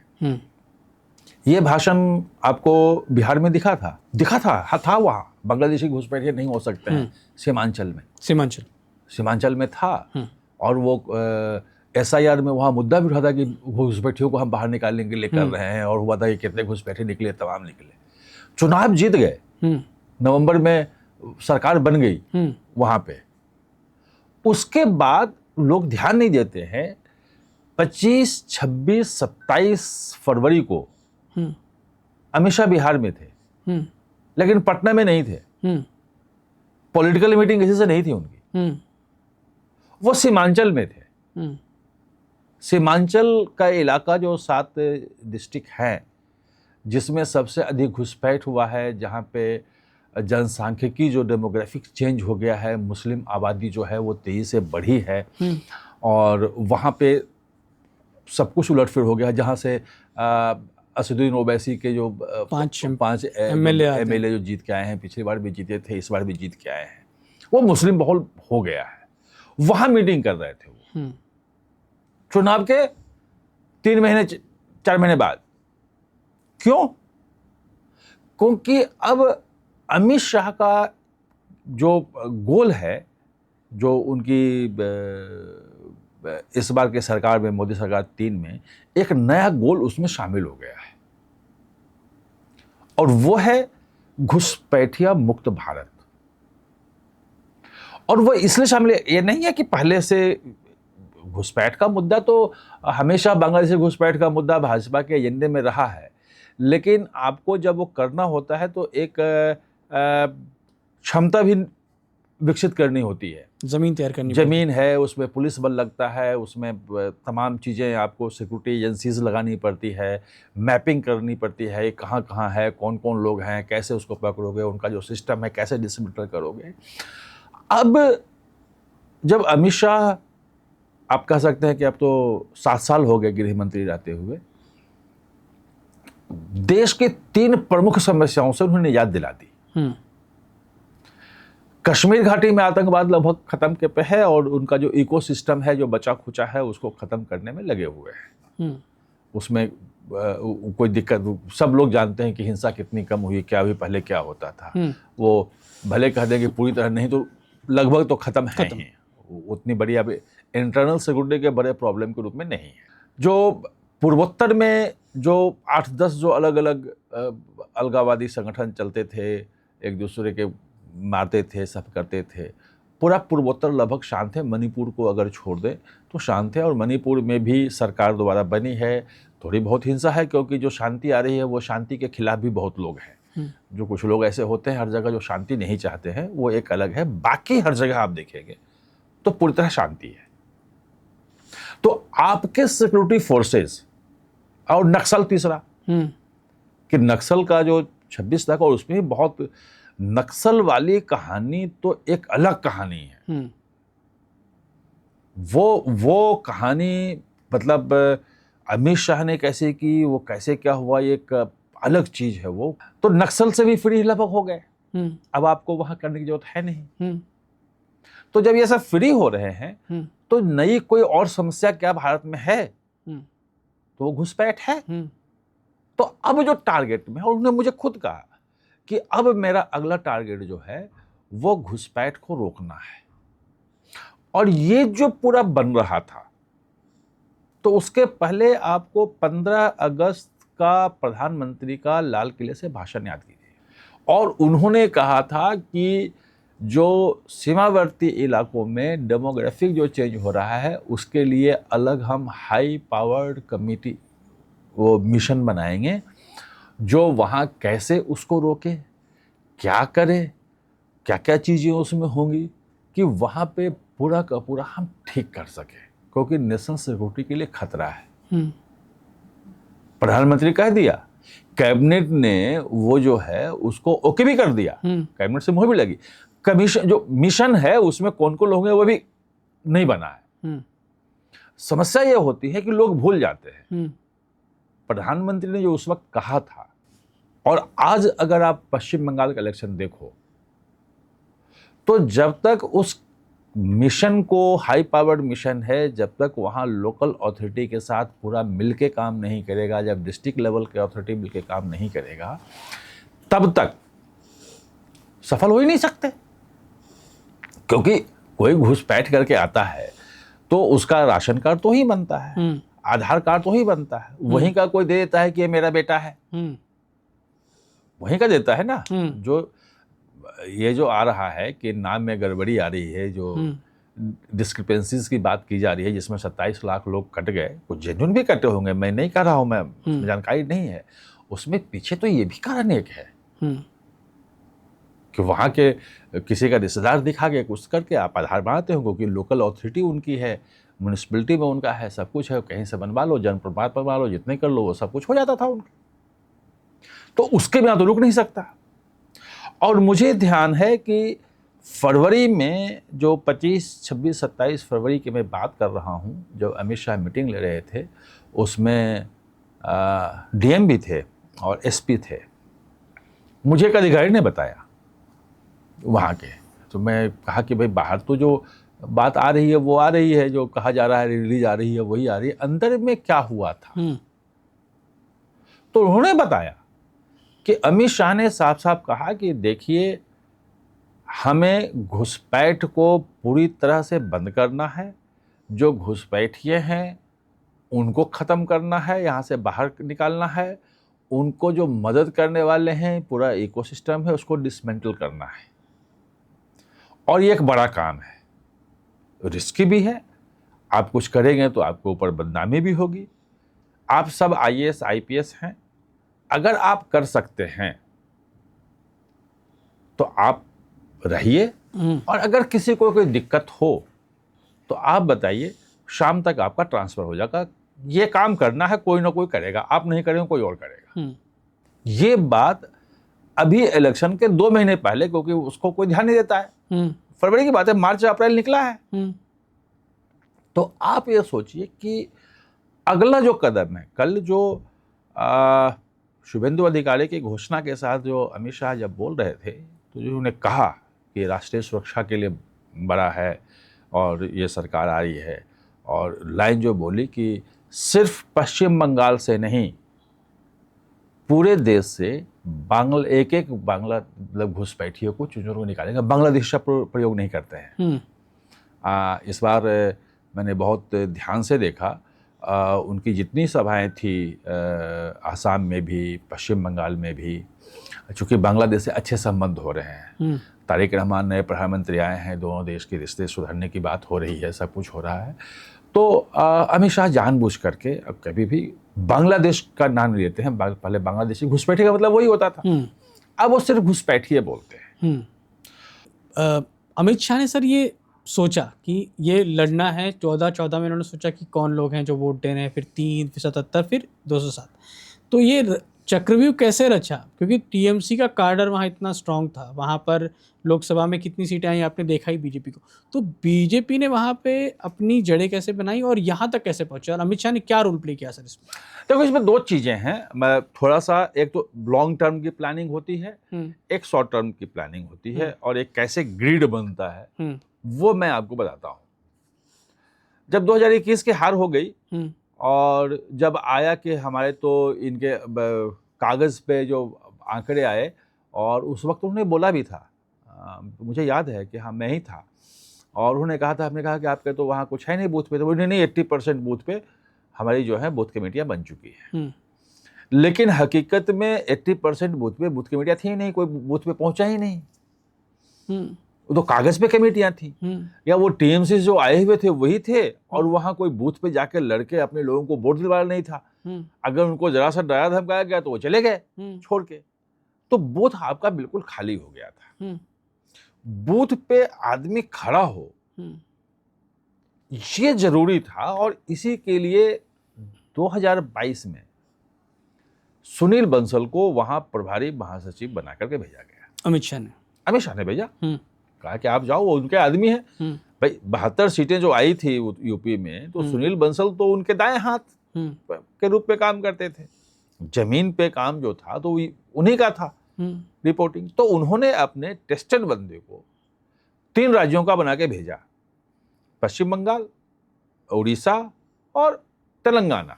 [SPEAKER 1] ये भाषण आपको बिहार में दिखा था वहाँ बांग्लादेशी घुसपैठिए नहीं हो सकते हैं, सीमांचल में था, और वो SIR में वहाँ मुद्दा भी उठा था कि घुसपैठियों को हम बाहर निकालने के लिए कर रहे हैं, और हुआ था कि कितने घुसपैठे निकले, तमाम निकले, चुनाव जीत गए, नवंबर में सरकार बन गई वहाँ पे। उसके बाद लोग ध्यान नहीं देते हैं, 25, 26, 27 फरवरी को अमित शाह बिहार में थे, लेकिन पटना में नहीं थे, पॉलिटिकल मीटिंग किसी से नहीं थी उनकी, वो सीमांचल में थे। सीमांचल का इलाका जो 7 डिस्ट्रिक्ट हैं जिसमें सबसे अधिक घुसपैठ हुआ है, जहाँ पे जनसांख्यिकी जो डेमोग्राफिक चेंज हो गया है, मुस्लिम आबादी जो है वो तेजी से बढ़ी है, और वहाँ पे सब कुछ उलटफेर हो गया, जहाँ से असदुद्दीन ओवैसी के जो पांच एमएलए जो जीत के आए हैं, पिछली बार भी जीते थे, इस बार भी जीत के आए हैं, वो मुस्लिम बहुल हो गया है। वहाँ मीटिंग कर रहे थे वो चुनाव के 3 महीने 4 महीने बाद। क्यों? क्योंकि अब अमित शाह का जो गोल है, जो उनकी इस बार के सरकार में, मोदी सरकार 3 में, एक नया गोल उसमें शामिल हो गया है, और वो है घुसपैठिया मुक्त भारत। और वो इसलिए शामिल है, ये नहीं है कि पहले से घुसपैठ का मुद्दा तो हमेशा बांग्लादेशी घुसपैठ का मुद्दा भाजपा के एजेंडे में रहा है, लेकिन आपको जब वो करना होता है तो एक क्षमता भी विकसित करनी होती है।
[SPEAKER 2] जमीन तैयार करनी,
[SPEAKER 1] जमीन है, उसमें पुलिस बल लगता है, उसमें तमाम चीज़ें आपको सिक्योरिटी एजेंसीज लगानी पड़ती है, मैपिंग करनी पड़ती है, कहाँ कहाँ है, कौन कौन लोग हैं, कैसे उसको पकड़ोगे, उनका जो सिस्टम है कैसे डिस्मेंटल करोगे। अब जब अमित शाह, आप कह सकते हैं कि अब तो 7 साल हो गए गृह मंत्री रहते हुए, देश के 3 प्रमुख समस्याओं से उन्होंने याद दिला दी। कश्मीर घाटी में आतंकवाद लगभग खत्म के पे है, और उनका जो इकोसिस्टम है, जो बचा खुचा है, उसको खत्म करने में लगे हुए हैं। उसमें कोई दिक्कत, सब लोग जानते हैं कि हिंसा कितनी कम हुई, क्या भी पहले क्या होता था। वो भले कह दें कि पूरी तरह नहीं, तो लगभग तो खत्म है ही। उतनी बड़ी अब इंटरनल सिक्योरिटी के बड़े प्रॉब्लम के रूप में नहीं है। जो पूर्वोत्तर में जो 8-10 जो अलग अलग अलगाववादी संगठन चलते थे, एक दूसरे के मारते थे, सब करते थे, पूरा पूर्वोत्तर लगभग शांत है। मणिपुर को अगर छोड़ दें तो शांत है, और मणिपुर में भी सरकार दोबारा बनी है। थोड़ी बहुत हिंसा है, क्योंकि जो शांति आ रही है वो शांति के खिलाफ भी बहुत लोग हैं। जो कुछ लोग ऐसे होते हैं हर जगह जो शांति नहीं चाहते हैं, वो एक अलग है। बाकी हर जगह आप देखेंगे तो पूरी तरह शांति है। तो आपके सिक्योरिटी फोर्सेस और नक्सल, तीसरा कि नक्सल का जो 26 तक, और उसमें भी बहुत नक्सल वाली कहानी तो एक अलग कहानी है। वो कहानी मतलब अमित शाह ने कैसे की, वो कैसे क्या हुआ, एक अलग चीज है वो। तो नक्सल से भी फ्री लगभग हो गए, अब आपको वहां करने की जरूरत है नहीं। तो जब ये सब फ्री हो रहे हैं तो नई कोई और समस्या क्या भारत में है? तो वो घुसपैठ है। तो अब जो टारगेट में, और उन्होंने मुझे खुद कहा कि अब मेरा अगला टारगेट जो है वो घुसपैठ को रोकना है। और ये जो पूरा बन रहा था, तो उसके पहले आपको 15 अगस्त का प्रधानमंत्री का लाल किले से भाषण याद कीजिए, और उन्होंने कहा था कि जो सीमावर्ती इलाकों में डेमोग्राफिक जो चेंज हो रहा है, उसके लिए अलग हम हाई पावर्ड कमिटी, वो मिशन बनाएंगे, जो वहाँ कैसे उसको रोके, क्या करे, क्या क्या चीज़ें उसमें होंगी, कि वहाँ पे पूरा का पूरा हम ठीक कर सके, क्योंकि नेशनल सिक्योरिटी के लिए खतरा है। प्रधानमंत्री कह दिया, कैबिनेट ने वो जो है उसको ओके भी कर दिया, कैबिनेट से मुहर भी लगी। कमीशन जो मिशन है उसमें कौन कौन लोग हैं वो भी नहीं बना है। समस्या ये होती है कि लोग भूल जाते हैं प्रधानमंत्री ने जो उस वक्त कहा था, और आज अगर आप पश्चिम बंगाल का इलेक्शन देखो, तो जब तक उस मिशन को, हाई पावर्ड मिशन है, जब तक वहाँ लोकल अथॉरिटी के साथ पूरा मिलके काम नहीं करेगा, जब डिस्ट्रिक्ट लेवल के अथॉरिटी मिलके काम नहीं करेगा, तब तक सफल हो ही नहीं सकते। क्योंकि कोई घुसपैठ करके आता है तो उसका राशन कार्ड तो ही बनता है, आधार कार्ड तो ही बनता है, वहीं का कोई दे देता है कि ये मेरा बेटा है, वहीं का देता है ना। जो ये जो आ रहा है कि नाम में गड़बड़ी आ रही है, जो डिस्क्रिपेंसीज की बात की जा रही है, जिसमें 27 लाख लोग कट गए, कुछ जेन्युइन भी कटे होंगे, मैं नहीं कह रहा हूं, मैं जानकारी नहीं है, उसमें पीछे तो ये भी कारण एक है कि वहाँ के किसी का रिश्तेदार दिखा के कुछ करके आप आधार बनाते हो, क्योंकि लोकल अथॉरिटी उनकी है, म्यूनिसिपलिटी में उनका है, सब कुछ है, कहीं से बनवा लो, जन्म प्रमाण बनवा लो, जितने कर लो, वो सब कुछ हो जाता था उनका। तो उसके बिना तो रुक नहीं सकता। और मुझे ध्यान है कि फरवरी में जो 25, 26, 27 फरवरी की मैं बात कर रहा हूँ, जब अमित शाह मीटिंग ले रहे थे, उसमें डीएम भी थे और एसपी थे। मुझे एक अधिकारी ने बताया वहाँ के, तो मैं कहा कि भाई बाहर तो जो बात आ रही है वो आ रही है, जो कहा जा रहा है रिलीज आ रही है वही आ रही है, अंदर में क्या हुआ था। तो उन्होंने बताया कि अमित शाह ने साफ साफ कहा कि देखिए, हमें घुसपैठ को पूरी तरह से बंद करना है, जो घुसपैठिए हैं उनको ख़त्म करना है, यहाँ से बाहर निकालना है, उनको जो मदद करने वाले हैं, पूरा इकोसिस्टम है, उसको डिसमेंटल करना है। और ये एक बड़ा काम है, रिस्की भी है, आप कुछ करेंगे तो आपके ऊपर बदनामी भी होगी। आप सब आईएएस आईपीएस हैं, अगर आप कर सकते हैं तो आप रहिए, और अगर किसी को कोई दिक्कत हो तो आप बताइए, शाम तक आपका ट्रांसफर हो जाएगा। ये काम करना है, कोई ना कोई करेगा, आप नहीं करेंगे कोई और करेगा। ये बात अभी इलेक्शन के 2 महीने पहले, क्योंकि उसको कोई ध्यान नहीं देता है, फरवरी की बात है, मार्च अप्रैल निकला है। तो आप ये सोचिए कि अगला जो कदम है, कल जो शुभेंदु अधिकारी की घोषणा के साथ जो अमित शाह जब बोल रहे थे, तो जो उन्होंने कहा कि राष्ट्रीय सुरक्षा के लिए बड़ा है और ये सरकार आ रही है, और लाइन जो बोली कि सिर्फ पश्चिम बंगाल से नहीं, पूरे देश से एक एक बांग्ला मतलब घुसपैठियों को चुनचुन को निकालेंगे। बांग्लादेश का प्रयोग नहीं करते हैं। इस बार मैंने बहुत ध्यान से देखा, उनकी जितनी सभाएं थी आसाम में भी, पश्चिम बंगाल में भी, चूँकि बांग्लादेश से अच्छे संबंध हो रहे हैं, तारिक रहमान नए प्रधानमंत्री आए हैं, दोनों देश के रिश्ते सुधरने की बात हो रही है, सब कुछ हो रहा है। तो अमित शाह जानबूझ करके अब कभी भी बांग्लादेश का नाम नहीं लेते हैं। पहले बांग्लादेशी घुसपैठी का मतलब वही होता था, अब वो सिर्फ घुसपैठिए बोलते हैं।
[SPEAKER 2] अमित शाह ने सर ये सोचा कि ये लड़ना है, 14 में उन्होंने सोचा कि कौन लोग हैं जो वोट दे रहे हैं, फिर 3, फिर 77, फिर 207। तो ये चक्रव्यूह कैसे रचा? क्योंकि टीएमसी का कार्डर वहाँ इतना स्ट्रांग था, वहाँ पर लोकसभा में कितनी सीटें आई आपने देखा ही बीजेपी को, तो बीजेपी ने वहाँ पे अपनी जड़ें कैसे बनाई और यहाँ तक कैसे पहुँचे, और अमित शाह ने क्या रोल प्ले किया सर इसमें?
[SPEAKER 1] देखो, इसमें 2 चीज़ें हैं। मैं थोड़ा सा, एक तो लॉन्ग टर्म की प्लानिंग होती है, एक शॉर्ट टर्म की प्लानिंग होती है, और एक कैसे ग्रिड बनता है वो मैं आपको बताता हूँ। जब 2021 की हार हो गई और जब आया कि हमारे तो इनके कागज़ पे जो आंकड़े आए, और उस वक्त उन्होंने बोला भी था, मुझे याद है कि हाँ मैं ही था, और उन्होंने कहा था, हमने कहा कि आपके तो वहाँ कुछ है नहीं बूथ पे, तो उन्होंने नहीं 80% बूथ पे हमारी जो है बूथ कमेटियाँ बन चुकी हैं। लेकिन हकीकत में 80% बूथ पे बूथ कमेटियाँ थी नहीं, कोई बूथ पे पहुँचा ही नहीं, वो तो कागज़ पे कमेटियाँ थी, या वो टीएमसी जो आए हुए थे वही थे, और वहाँ कोई बूथ पे जाके लड़के अपने लोगों को वोट दिलवाना नहीं था। अगर उनको जरा सा डरा धमकाया गया तो वो चले गए छोड़ के, तो बूथ आपका बिल्कुल खाली हो गया था। बूथ पे आदमी खड़ा हो ये जरूरी था, और इसी के लिए 2022 में सुनील बंसल को वहां प्रभारी महासचिव बना करके भेजा गया।
[SPEAKER 2] अमित शाह ने भेजा,
[SPEAKER 1] कहा कि आप जाओ, वो उनके आदमी है। भाई 72 सीटें जो आई थी यूपी में, तो सुनील बंसल तो उनके दाएं हाथ के रूप में काम करते थे, जमीन पे काम जो था तो उन्हीं का था, रिपोर्टिंग। तो उन्होंने अपने टेस्टेड बंदे को 3 राज्यों का बना के भेजा, पश्चिम बंगाल, उड़ीसा और तेलंगाना।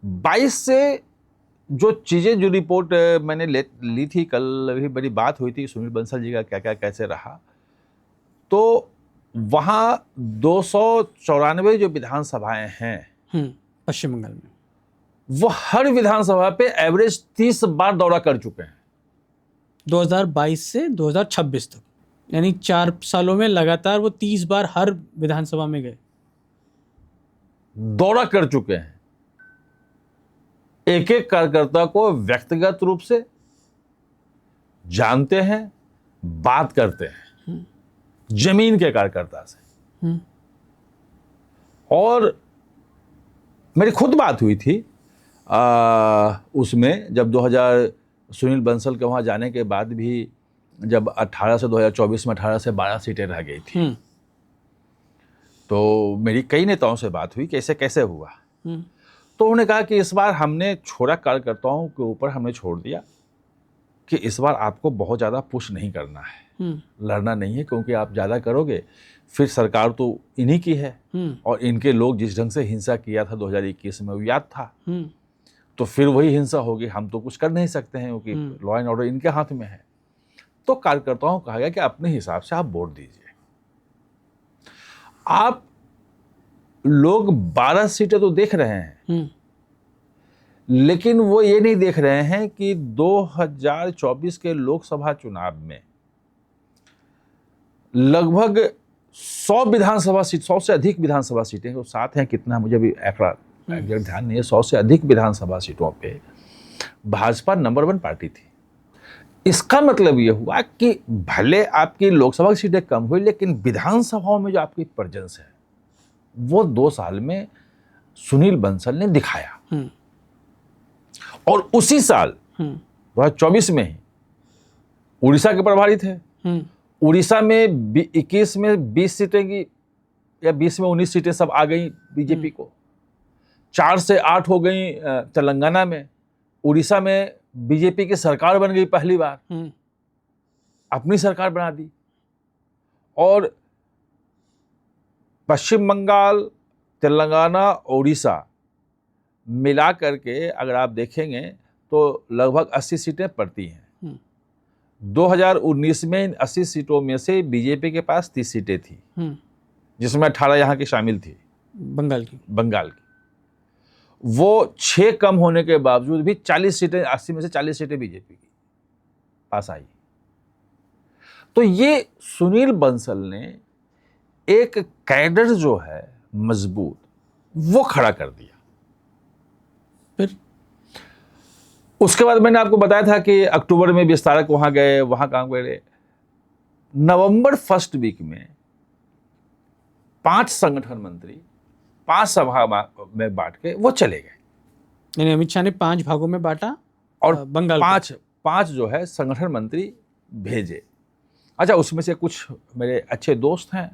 [SPEAKER 1] 22 से जो चीज़ें, जो रिपोर्ट मैंने ली थी, कल भी बड़ी बात हुई थी सुनील बंसल जी का क्या क्या कैसे रहा, तो वहाँ 294 जो विधानसभाएं हैं
[SPEAKER 2] पश्चिम बंगाल में,
[SPEAKER 1] वो हर विधानसभा पे एवरेज 30 बार दौरा कर चुके हैं
[SPEAKER 2] 2022 से 2026 तक, यानी 4 सालों में लगातार वो 30 बार हर विधानसभा में गए,
[SPEAKER 1] दौरा कर चुके हैं। एक एक कार्यकर्ता को व्यक्तिगत रूप से जानते हैं, बात करते हैं, जमीन के कार्यकर्ता से। और मेरी खुद बात हुई थी उसमें, जब 2000 सुनील बंसल के वहाँ जाने के बाद भी जब 18 से 2024 में 18 से 12 सीटें रह गई थी, तो मेरी कई नेताओं से बात हुई कि ऐसे कैसे हुआ। तो उन्होंने कहा कि इस बार हमने छोड़ा, कार्यकर्ताओं के ऊपर हमने छोड़ दिया कि इस बार आपको बहुत ज़्यादा पुश नहीं करना है, लड़ना नहीं है, क्योंकि आप ज़्यादा करोगे फिर सरकार तो इन्हीं की है और इनके लोग जिस ढंग से हिंसा किया था 2021 में वो याद था, तो फिर वही हिंसा होगी, हम तो कुछ कर नहीं सकते हैं क्योंकि लॉ एंड ऑर्डर इनके हाथ में है। तो कार्यकर्ताओं को कहा गया कि अपने हिसाब से आप वोट दीजिए। आप लोग 12 सीटें तो देख रहे हैं, लेकिन वो ये नहीं देख रहे हैं कि 2024 के लोकसभा चुनाव में लगभग 100 विधानसभा सीट, 100 से अधिक विधानसभा सीटें, वो साथ हैं कितना मुझे भी आंकड़ा ध्यान नहीं है, 100 से अधिक विधानसभा सीटों पे भाजपा नंबर 1 पार्टी थी। इसका मतलब ये हुआ कि भले आपकी लोकसभा की सीटें कम हुई, लेकिन विधानसभाओं में जो आपकी प्रेजेंस है वो 2 साल में सुनील बंसल ने दिखाया। और उसी साल 2024 में ही उड़ीसा के प्रभारी थे। उड़ीसा में 21 में 20 सीटें की या 20 में 19 सीटें सब आ गई बीजेपी को, 4 से 8 हो गई तेलंगाना में। उड़ीसा में बीजेपी की सरकार बन गई पहली बार, अपनी सरकार बना दी। और पश्चिम बंगाल, तेलंगाना, उड़ीसा मिला करके अगर आप देखेंगे तो लगभग 80 सीटें पड़ती हैं। 2019 में इन 80 सीटों में से बीजेपी के पास 30 सीटें थी, जिसमें 18 यहाँ की शामिल थी, बंगाल की। वो 6 कम होने के बावजूद भी 40 सीटें, 80 में से 40 सीटें बीजेपी की पास आई। तो ये सुनील बंसल ने एक कैडर जो है मजबूत, वो खड़ा कर दिया। फिर उसके बाद मैंने आपको बताया था कि अक्टूबर में विस्तारक वहां गए, वहां काम करे। नवंबर फर्स्ट वीक में 5 संगठन मंत्री 5 सभा में बांट के वो चले गए।
[SPEAKER 2] यानी अमित शाह ने 5 भागों में बांटा
[SPEAKER 1] और
[SPEAKER 2] बंगाल
[SPEAKER 1] 5 जो है संगठन मंत्री भेजे। अच्छा, उसमें से कुछ मेरे अच्छे दोस्त हैं।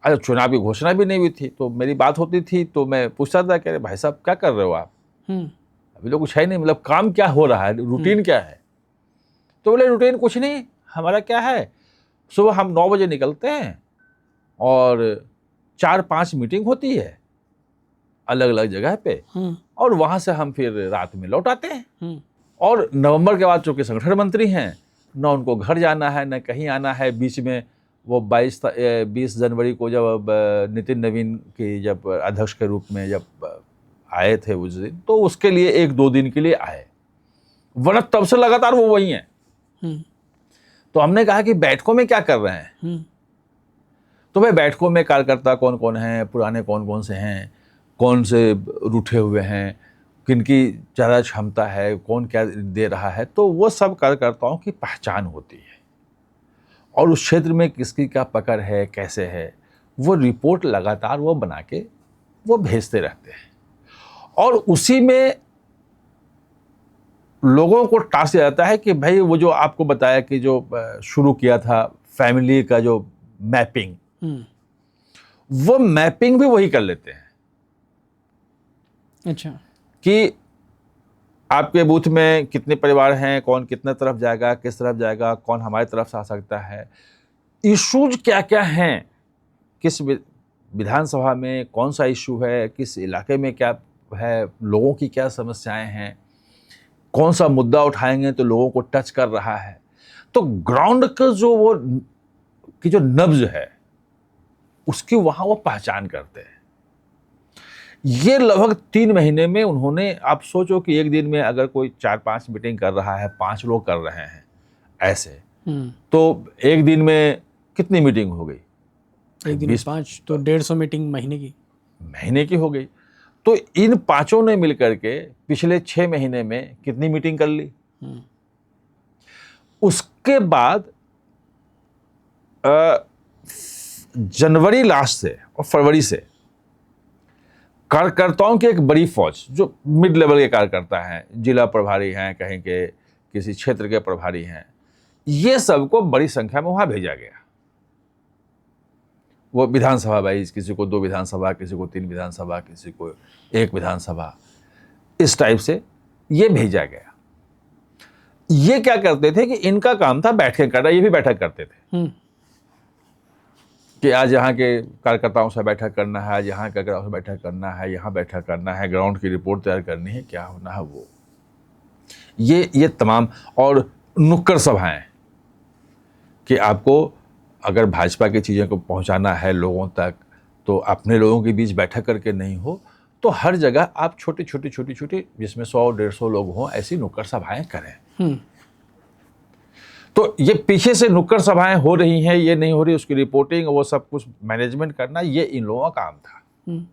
[SPEAKER 1] अच्छा, चुनाव की घोषणा भी नहीं हुई थी, तो मेरी बात होती थी तो मैं पूछता था कि भाई साहब क्या कर रहे हो आप, अभी तो कुछ है नहीं, मतलब काम क्या हो रहा है, रूटीन क्या है। तो बोले रूटीन कुछ नहीं, हमारा क्या है, सुबह हम 9 बजे निकलते हैं और 4-5 मीटिंग होती है अलग अलग जगह पे, और वहां से हम फिर रात में लौट आते हैं। और नवंबर के बाद चूंकि संगठन मंत्री हैं, न उनको घर जाना है न कहीं आना है। बीच में वो 20 जनवरी को जब नितिन नवीन की जब अध्यक्ष के रूप में जब आए थे उस दिन, तो उसके लिए 1-2 दिन के लिए आए, वरना तब से लगातार वो वही हैं। तो हमने कहा कि बैठकों में क्या कर रहे हैं। तो भाई बैठकों में कार्यकर्ता कौन कौन हैं, पुराने कौन कौन से हैं, कौन से रूठे हुए हैं, किनकी ज़्यादा क्षमता है, कौन क्या दे रहा है, तो वो सब कार्यकर्ताओं की पहचान होती है। और उस क्षेत्र में किसकी क्या पकड़ है, कैसे है, वो रिपोर्ट लगातार वो बना के वो भेजते रहते हैं। और उसी में लोगों को टास्क दिया जाता है कि भाई वो जो आपको बताया कि जो शुरू किया था फैमिली का जो मैपिंग, वो मैपिंग भी वही कर लेते हैं।
[SPEAKER 2] अच्छा,
[SPEAKER 1] कि आपके बूथ में कितने परिवार हैं, कौन कितने तरफ जाएगा, किस तरफ जाएगा, कौन हमारी तरफ से आ सकता है, इश्यूज क्या क्या हैं, किस विधानसभा में कौन सा इशू है, किस इलाके में क्या है, लोगों की क्या समस्याएं हैं, कौन सा मुद्दा उठाएंगे तो लोगों को टच कर रहा है। तो ग्राउंड का जो वो की जो नब्ज है उसकी वहां वो पहचान करते हैं। ये लगभग 3 महीने में उन्होंने, आप सोचो कि एक दिन में अगर कोई 4-5 मीटिंग कर रहा है, 5 लोग कर रहे हैं ऐसे, तो एक दिन में कितनी मीटिंग हो गई?
[SPEAKER 2] एक दिन 5 तो 150 मीटिंग महीने की
[SPEAKER 1] हो गई। तो इन 5 ने मिलकर के पिछले 6 महीने में कितनी मीटिंग कर ली। उसके बाद जनवरी लास्ट से और फरवरी से कार्यकर्ताओं की एक बड़ी फौज, जो मिड लेवल के कार्यकर्ता हैं, जिला प्रभारी हैं, कहीं के किसी क्षेत्र के प्रभारी हैं, ये सबको बड़ी संख्या में वहां भेजा गया। वो विधानसभा वाइज, किसी को 2 विधानसभा, किसी को 3 विधानसभा, किसी को 1 विधानसभा, इस टाइप से ये भेजा गया। ये क्या करते थे कि इनका काम था बैठक करना, ये भी बैठक करते थे कि आज यहाँ के कार्यकर्ताओं से बैठक करना है, आज यहाँ के कार्यकर्ताओं से बैठक करना है, यहाँ बैठक करना है, ग्राउंड की रिपोर्ट तैयार करनी है, क्या होना है वो, ये तमाम। और नुक्कड़ सभाएं कि आपको अगर भाजपा की चीज़ों को पहुंचाना है लोगों तक, तो अपने लोगों के बीच बैठक करके नहीं हो, तो हर जगह आप छोटी छोटी जिसमें 100-150 लोग हों, ऐसी नुक्कड़ सभाएं करें। तो ये पीछे से नुक्कड़ सभाएं हो रही हैं, ये नहीं हो रही, उसकी रिपोर्टिंग, वो सब कुछ मैनेजमेंट करना, ये इन लोगों का काम था।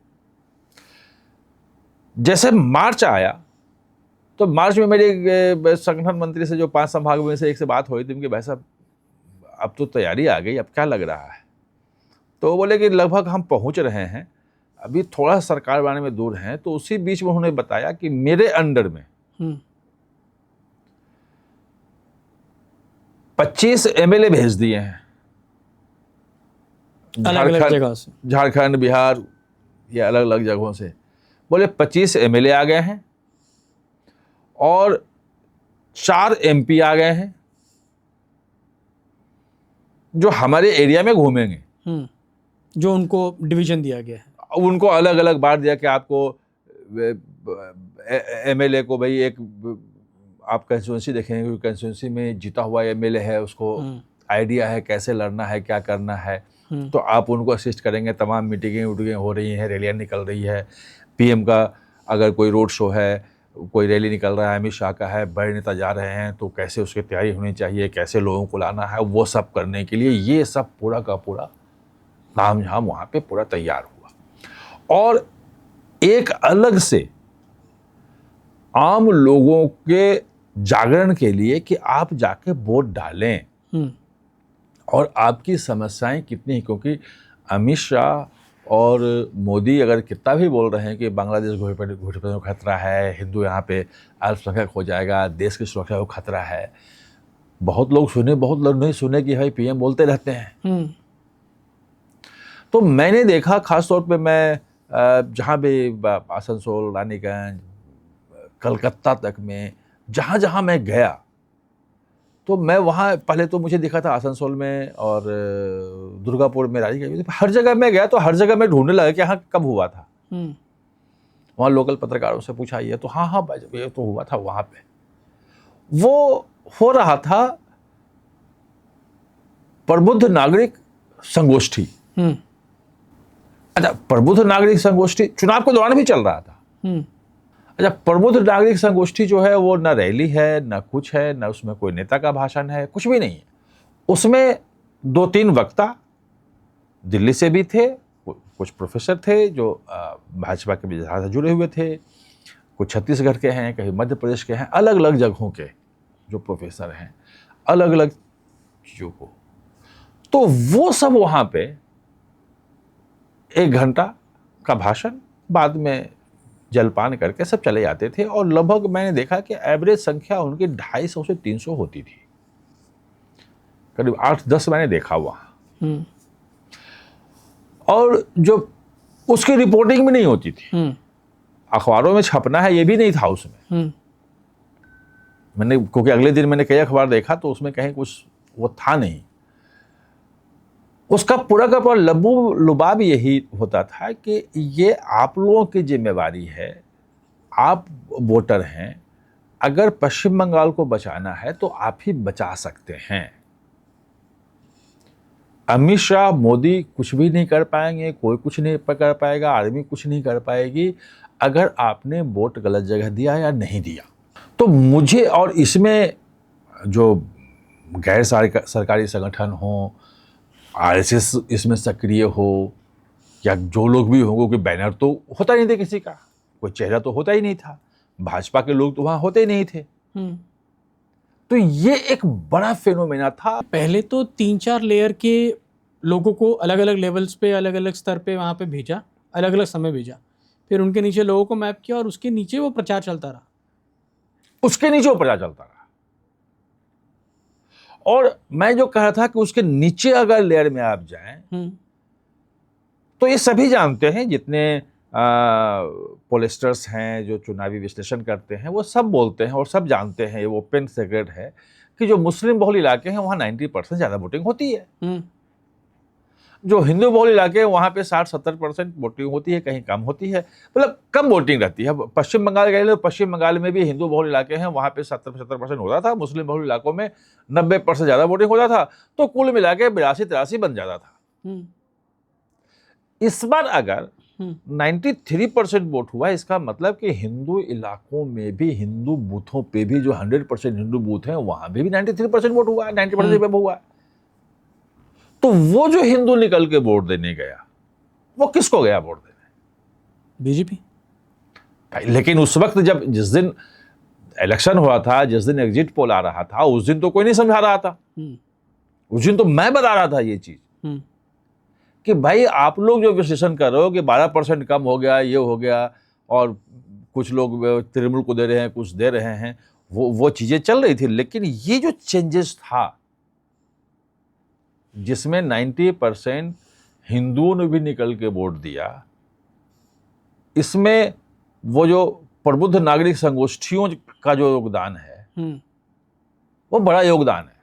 [SPEAKER 1] जैसे मार्च आया, तो मार्च में मेरे संगठन मंत्री से, जो 5 संभाग में से एक से बात हुई थी कि भाई साहब अब तो तैयारी आ गई, अब क्या लग रहा है? तो वो बोले कि लगभग हम पहुंच रहे हैं, अभी थोड़ा सरकार बनाने में दूर हैं। तो उसी बीच में उन्होंने बताया कि मेरे अंडर में 25 MLA भेज दिए हैं,
[SPEAKER 2] अलग-अलग जगह से,
[SPEAKER 1] झारखंड, बिहार, या अलग अलग जगहों से। बोले 25 MLA आ गए हैं और 4 MP आ गए हैं जो हमारे एरिया में घूमेंगे।
[SPEAKER 2] जो उनको डिवीजन दिया गया है,
[SPEAKER 1] उनको अलग अलग बांट दिया कि आपको MLA को भाई एक आप कंस्टिट्यूंसी देखेंगे, क्योंकि कंस्टिट्यूंसी में जीता हुआ MLA है, उसको आइडिया है कैसे लड़ना है, क्या करना है, तो आप उनको असिस्ट करेंगे। तमाम मीटिंगें हो रही हैं, रैलियाँ निकल रही है, PM का अगर कोई रोड शो है, कोई रैली निकल रहा है, अमित शाह का है, बड़े नेता जा रहे हैं, तो कैसे उसकी तैयारी होनी चाहिए, कैसे लोगों को लाना है, वो सब करने के लिए ये सब पूरा का पूरा तामझाम वहाँ पे पूरा तैयार हुआ। और एक अलग से आम लोगों के जागरण के लिए कि आप जाके वोट डालें और आपकी समस्याएं कितनी, क्योंकि अमित शाह और मोदी अगर कितना भी बोल रहे हैं कि बांग्लादेश घुसपैठ को खतरा है, हिंदू यहाँ पे अल्पसंख्यक हो जाएगा, देश की सुरक्षा को खतरा है, बहुत लोग सुने, बहुत लोग नहीं सुने कि भाई PM बोलते रहते हैं। तो मैंने देखा, खासतौर पे मैं जहाँ भी आसनसोल, रानीगंज, कलकत्ता तक में जहाँ जहाँ मैं गया, तो मैं वहाँ पहले तो मुझे दिखा था आसनसोल में और दुर्गापुर में, रानीगंज, हर जगह मैं गया तो हर जगह मैं ढूंढने लगा कि हाँ कब हुआ था। वहाँ लोकल पत्रकारों से पूछा, ये तो हाँ भाई ये तो हुआ था वहाँ पे। वो हो रहा था प्रबुद्ध नागरिक संगोष्ठी। अच्छा, प्रबुद्ध नागरिक संगोष्ठी चुनाव के दौरान भी चल रहा था। अच्छा, प्रबुद्ध नागरिक संगोष्ठी जो है वो न रैली है, न कुछ है, न उसमें कोई नेता का भाषण है, कुछ भी नहीं है। उसमें 2-3 वक्ता दिल्ली से भी थे, कुछ प्रोफेसर थे जो भाजपा के विचारधारा से जुड़े हुए थे, कुछ छत्तीसगढ़ के हैं, कहीं मध्य प्रदेश के हैं, अलग अलग जगहों के जो प्रोफेसर हैं, अलग अलग चीज़ों को। तो वो सब वहाँ पे 1 घंटा का भाषण, बाद में जलपान करके सब चले जाते थे। और लगभग मैंने देखा कि एवरेज संख्या उनकी 250 से 300 होती थी, करीब 8-10 मैंने देखा वहाँ। और जो उसकी रिपोर्टिंग भी नहीं होती थी, अखबारों में छपना है ये भी नहीं था उसमें। मैंने, क्योंकि अगले दिन मैंने कई अखबार देखा तो उसमें कहीं कुछ वो था नहीं। उसका पूरा का पूरा लुबाब यही होता था कि ये आप लोगों की जिम्मेवारी है, आप वोटर हैं, अगर पश्चिम बंगाल को बचाना है तो आप ही बचा सकते हैं। अमित शाह, मोदी कुछ भी नहीं कर पाएंगे, कोई कुछ नहीं कर पाएगा, आर्मी कुछ नहीं कर पाएगी अगर आपने वोट गलत जगह दिया या नहीं दिया। तो मुझे, और इसमें जो गैर सरकारी संगठन हो, RSS इसमें सक्रिय हो, या जो लोग भी होंगे, कि बैनर तो होता नहीं था किसी का, कोई चेहरा तो होता ही नहीं था, भाजपा के लोग तो वहाँ होते ही नहीं थे। तो ये एक बड़ा फेनोमेना था।
[SPEAKER 2] पहले तो 3-4 लेयर के लोगों को अलग अलग लेवल्स पे, अलग अलग स्तर पे वहाँ पे भेजा, अलग अलग समय भेजा, फिर उनके नीचे लोगों को मैप किया और उसके नीचे वो प्रचार चलता रहा,
[SPEAKER 1] उसके नीचे वो प्रचार चलता रहा। और मैं जो कह रहा था कि उसके नीचे अगर लेयर में आप जाएं तो ये सभी जानते हैं, जितने पोलिस्टर्स हैं जो चुनावी विश्लेषण करते हैं, वो सब बोलते हैं और सब जानते हैं, ये ओपन सीक्रेट है कि जो मुस्लिम बहुल इलाके हैं वहाँ 90% ज़्यादा वोटिंग होती है। जो हिंदू बहुल इलाके हैं वहाँ पे 60-70% वोटिंग होती है, कहीं कम होती है, मतलब कम वोटिंग रहती है। पश्चिम बंगाल गए तो पश्चिम बंगाल में भी हिंदू बहुल इलाके हैं, वहाँ पे 70-75% होता था, मुस्लिम बहुल इलाकों में 90% ज़्यादा वोटिंग होता था, तो कुल मिला के 82-83 बन जाता था। इस बार अगर 93% वोट हुआ, इसका मतलब कि हिंदू इलाकों में भी, हिंदू बूथों पे भी, जो 100% हिंदू बूथ हैं वहाँ भी 93% वोट हुआ, 90% हुआ। तो वो जो हिंदू निकल के वोट देने गया, वो किसको गया वोट देने? बीजेपी। लेकिन उस वक्त जब जिस दिन इलेक्शन हुआ था, जिस दिन एग्जिट पोल आ रहा था, उस दिन तो कोई नहीं समझा रहा था। उस दिन तो मैं बता रहा था ये चीज कि भाई आप लोग जो विश्लेषण कर रहे हो कि 12% कम हो गया, ये हो गया, और कुछ लोग तृणमूल को दे रहे हैं, कुछ दे रहे हैं, वो चीजें चल रही थी। लेकिन ये जो चेंजेस था जिसमें 90% हिंदुओं ने भी निकल के वोट दिया, इसमें वो जो प्रबुद्ध नागरिक संगोष्ठियों का जो योगदान है वो बड़ा योगदान है,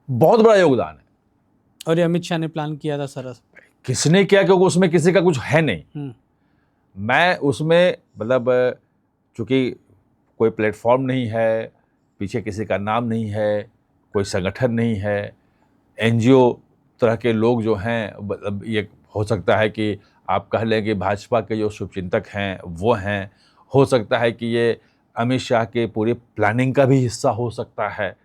[SPEAKER 1] बहुत बड़ा योगदान है।
[SPEAKER 2] और ये अमित शाह ने प्लान किया था सर?
[SPEAKER 1] किसने किया? क्योंकि उसमें किसी का कुछ है नहीं। मैं उसमें मतलब चूंकि कोई प्लेटफॉर्म नहीं है, पीछे किसी का नाम नहीं है, कोई संगठन नहीं है, एनजीओ तरह के लोग जो हैं, मतलब ये हो सकता है कि आप कह लें कि भाजपा के जो शुभचिंतक हैं वो हैं, हो सकता है कि ये अमित शाह के पूरी प्लानिंग का भी हिस्सा हो सकता है,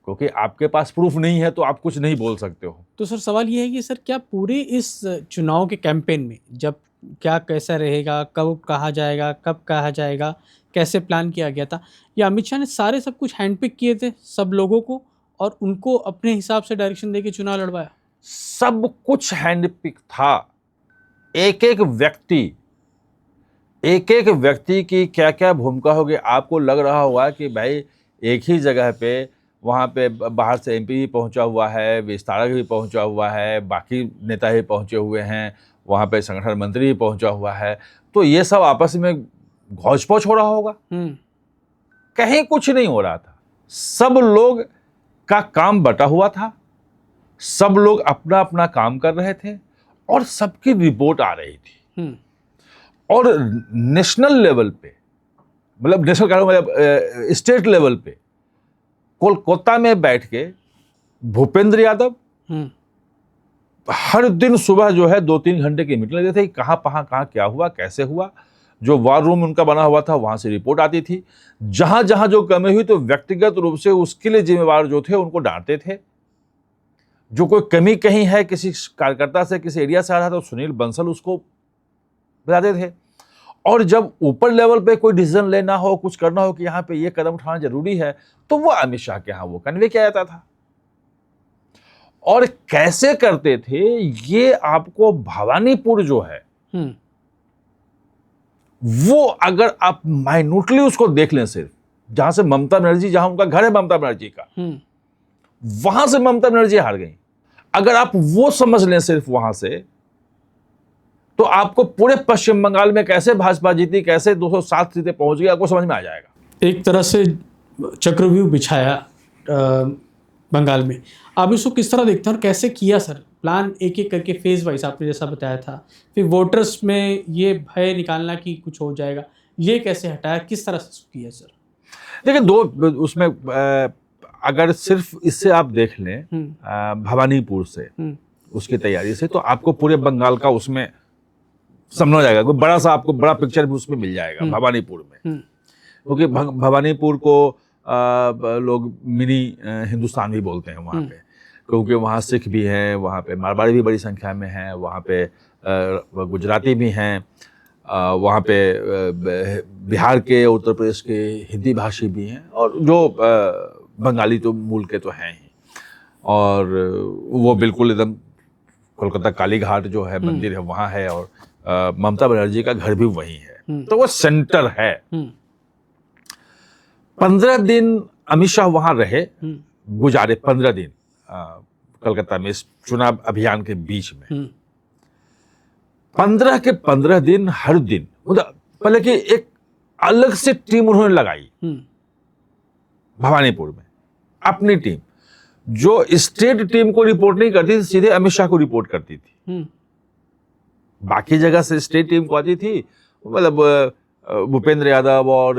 [SPEAKER 1] क्योंकि आपके पास प्रूफ नहीं है तो आप कुछ नहीं बोल सकते हो।
[SPEAKER 2] तो सर सवाल ये है कि सर क्या पूरे इस चुनाव के कैंपेन में जब क्या कैसा रहेगा, कब कहा जाएगा, कब कहा जाएगा, कैसे प्लान किया गया था, या अमित शाह ने सारे सब कुछ हैंडपिक किए थे सब लोगों को और उनको अपने हिसाब से डायरेक्शन देके चुनाव लड़वाया?
[SPEAKER 1] सब कुछ हैंडपिक था। एक एक व्यक्ति की क्या क्या भूमिका होगी। आपको लग रहा होगा कि भाई एक ही जगह पे, वहाँ पे बाहर से एमपी भी पहुँचा हुआ है, विस्तारक भी पहुँचा हुआ है, बाकी नेता भी पहुँचे हुए हैं, वहाँ पे संगठन मंत्री भी पहुँचा हुआ है, तो ये सब आपस में घौच पौच हो रहा होगा। कहीं कुछ नहीं हो रहा था। सब लोग का काम बटा हुआ था, सब लोग अपना अपना काम कर रहे थे और सबकी रिपोर्ट आ रही थी। और नेशनल लेवल पे, मतलब नेशनल का मतलब स्टेट लेवल पे, कोलकाता में बैठ के भूपेंद्र यादव हर दिन सुबह जो है 2-3 घंटे की मीटिंग लेते थे, कहाँ क्या हुआ, कैसे हुआ। जो वार रूम उनका बना हुआ था वहां से रिपोर्ट आती थी। जहां जहां जो कमी हुई तो व्यक्तिगत रूप से उसके लिए जिम्मेवार जो थे उनको डांटते थे। जो कोई कमी कहीं है किसी कार्यकर्ता से, किसी एरिया से आ रहा था, तो सुनील बंसल उसको बताते थे। और जब ऊपर लेवल पे कोई डिसीजन लेना हो, कुछ करना हो कि यहाँ पे ये कदम उठाना जरूरी है, तो वो अमित शाह के यहाँ वो कन्वे किया जाता था। और कैसे करते थे ये आपको भवानीपुर जो है वो अगर आप माइन्यूटली उसको देख लें, सिर्फ जहां से ममता बनर्जी, जहां उनका घर है ममता बनर्जी का, वहां से ममता बनर्जी हार गई, अगर आप वो समझ लें सिर्फ वहां से, तो आपको पूरे पश्चिम बंगाल में कैसे भाजपा जीती, कैसे 207 सीटें पहुंच गई, आपको समझ में आ जाएगा।
[SPEAKER 2] एक तरह से चक्रव्यूह बिछाया बंगाल में। आप इसको किस तरह देखते हैं और कैसे किया सर प्लान, एक एक करके फेज वाइज आपने जैसा बताया था, फिर वोटर्स में ये भय निकालना कि कुछ हो जाएगा, ये कैसे हटाया, किस तरह से किया सर?
[SPEAKER 1] देखिए, दो उसमें अगर सिर्फ इससे आप देख लें भवानीपुर से, उसकी तैयारी से, तो आपको पूरे बंगाल का उसमें समझ जाएगा, कोई बड़ा सा आपको बड़ा पिक्चर भी उसमें मिल जाएगा भवानीपुर में। क्योंकि भवानीपुर को लोग मिनी हिंदुस्तान भी बोलते हैं वहाँ पे, क्योंकि वहाँ सिख भी हैं, वहाँ पे मारवाड़ी भी बड़ी संख्या में हैं, वहाँ पे गुजराती भी हैं, वहाँ पे बिहार के, उत्तर प्रदेश के हिंदी भाषी भी हैं, और जो बंगाली तो मूल के तो हैं ही। और वो बिल्कुल एकदम कोलकाता काली घाट जो है मंदिर है वहाँ है, और ममता बनर्जी का घर भी वहीं है, तो वो सेंटर है। 15 दिन अमित शाह वहाँ रहे, गुजारे 15 दिन कलकत्ता में इस चुनाव अभियान के बीच में, 15 के 15 दिन हर दिन मतलब पहले कि एक अलग से टीम उन्होंने लगाई भवानीपुर में, अपनी टीम जो स्टेट टीम को रिपोर्ट नहीं करती थी, सीधे अमित शाह को रिपोर्ट करती थी। बाकी जगह से स्टेट टीम को आती थी, मतलब भूपेंद्र यादव और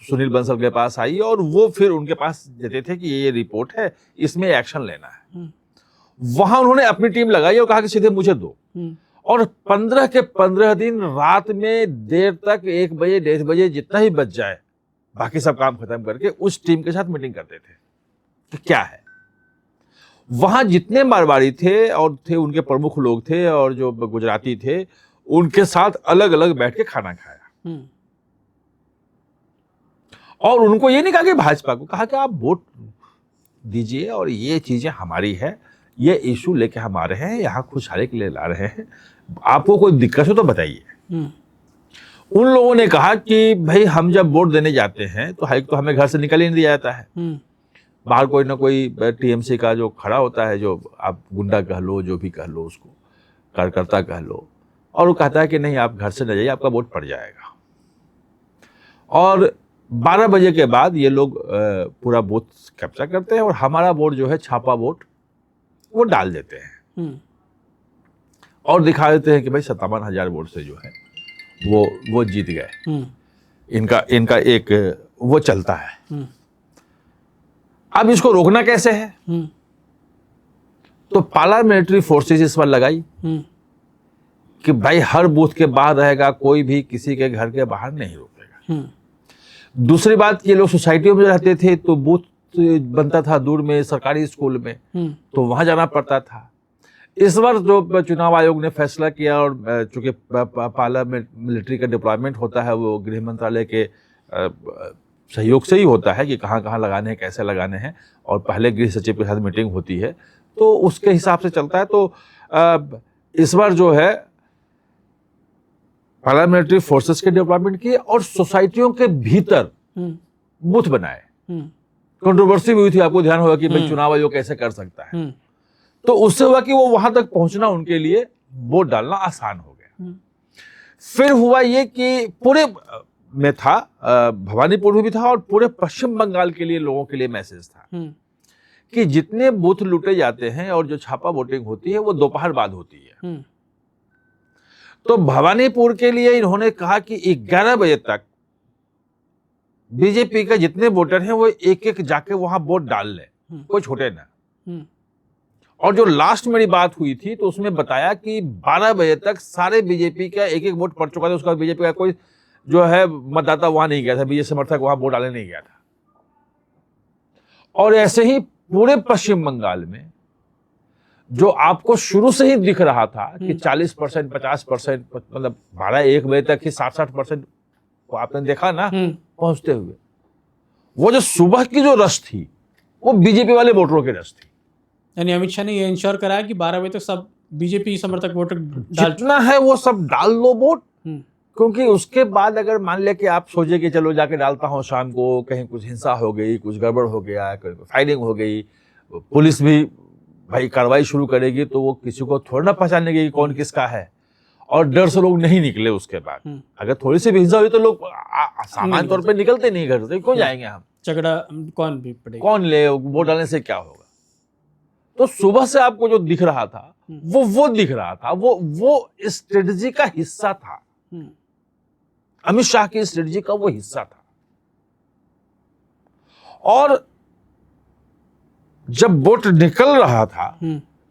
[SPEAKER 1] सुनील बंसल के पास आई और वो फिर उनके पास देते थे कि ये रिपोर्ट है, इसमें एक्शन लेना है। वहां उन्होंने अपनी टीम लगाई और कहा कि सीधे मुझे दो। और 15 के 15 दिन रात में देर तक 1 बजे 1:30 बजे जितना ही बच जाए, बाकी सब काम खत्म करके उस टीम के साथ मीटिंग करते थे कि क्या है। वहां जितने मारवाड़ी थे और थे उनके प्रमुख लोग थे और जो गुजराती थे, उनके साथ अलग अलग बैठ के खाना खाया। और उनको ये नहीं कहा कि भाजपा को, कहा कि आप वोट दीजिए और ये चीजें हमारी है, ये इशू लेके हम आ रहे हैं, यहाँ खुशहाली के लिए ला रहे हैं, आपको कोई दिक्कत हो तो बताइए। उन लोगों ने कहा कि भाई हम जब वोट देने जाते हैं तो हाइक तो हमें घर से निकल ही नहीं दिया जाता है, बाहर कोई ना कोई टीएमसी का जो खड़ा होता है, जो आप गुंडा कह लो, जो भी कह लो, उसको कार्यकर्ता कह लो, और वो कहता है कि नहीं आप घर से न जाइए, आपका वोट पड़ जाएगा। और 12 बजे के बाद ये लोग पूरा बूथ कैप्चर करते हैं और हमारा वोट जो है छापा वोट वो डाल देते हैं और दिखा देते हैं कि भाई 57,000 वोट से जो है वो जीत गए। इनका एक वो चलता है। अब इसको रोकना कैसे है? तो पार्लियामेंट्री फोर्सेस इस पर लगाई कि भाई हर बूथ के बाहर रहेगा, कोई भी किसी के घर के बाहर नहीं रोकेगा। दूसरी बात, ये लोग सोसाइटियों में रहते थे तो बूथ बनता था दूर में सरकारी स्कूल में, तो वहां जाना पड़ता था। इस बार जो चुनाव आयोग ने फैसला किया, और चूंकि पार्लियामेंट मिलिट्री का डिप्लॉयमेंट होता है, वो गृह मंत्रालय के सहयोग से ही होता है कि कहाँ कहाँ लगाने हैं, कैसे लगाने हैं, और पहले गृह सचिव के साथ मीटिंग होती है तो उसके हिसाब से चलता है। तो इस बार जो है पार्लियामेंट्री फोर्सेस के डेवलपमेंट किए और सोसाइटियों के भीतर बूथ बनाए। कंट्रोवर्सी भी हुई थी, आपको ध्यान होगा कि भाई चुनाव आयोग कैसे कर सकता है। तो उससे हुआ कि वो वहां तक पहुंचना उनके लिए वोट डालना आसान हो गया। फिर हुआ ये कि पूरे में था, भवानीपुर में भी था और पूरे पश्चिम बंगाल के लिए लोगों के लिए मैसेज था कि जितने बूथ लूटे जाते हैं और जो छापा वोटिंग होती है वो दोपहर बाद होती है। तो भवानीपुर के लिए इन्होंने कहा कि 11 बजे तक बीजेपी के जितने वोटर हैं वो एक एक जाके वहां वोट डाल लें, कोई छोटे ना। और जो लास्ट मेरी बात हुई थी तो उसमें बताया कि 12 बजे तक सारे बीजेपी का एक एक वोट पड़ चुका था। उसका बीजेपी का कोई जो है मतदाता वहां नहीं गया था, बीजेपी समर्थक वहां वोट डालने नहीं गया था। और ऐसे ही पूरे पश्चिम बंगाल में जो आपको शुरू से ही दिख रहा था कि 40%, 50%, मतलब 12-1 बजे तक ही 60-60% को आपने देखा ना पहुंचते हुए, वो जो सुबह की जो रश थी वो बीजेपी वाले वोटरों की रश थी।
[SPEAKER 2] यानी अमित शाह ने ये इंश्योर कराया कि 12 बजे तक सब बीजेपी समर्थक वोटर
[SPEAKER 1] जितना है वो सब डाल लो वोट, क्योंकि उसके बाद अगर मान ले कि आप सोचे कि चलो जाके डालता हूं शाम को, कहीं कुछ हिंसा हो गई, कुछ गड़बड़ हो गया, फायरिंग हो गई, पुलिस भी भाई कार्रवाई शुरू करेगी, तो वो किसी को थोड़ा ना पहचानेगी कि कौन किसका है, और डर से लोग नहीं निकले। उसके बाद अगर थोड़ी सी भी हिंसा हुई तो लोग सामान्य तौर पे निकलते नहीं घर से, क्यों जाएंगे हम,
[SPEAKER 2] झगड़ा कौन भी पड़ेगा,
[SPEAKER 1] कौन ले, वोट डालने से क्या होगा। तो सुबह से आपको जो दिख रहा था वो दिख रहा था, वो स्ट्रेटजी का हिस्सा था, अमित शाह की स्ट्रेटजी का वो हिस्सा था। और जब वोट निकल रहा था,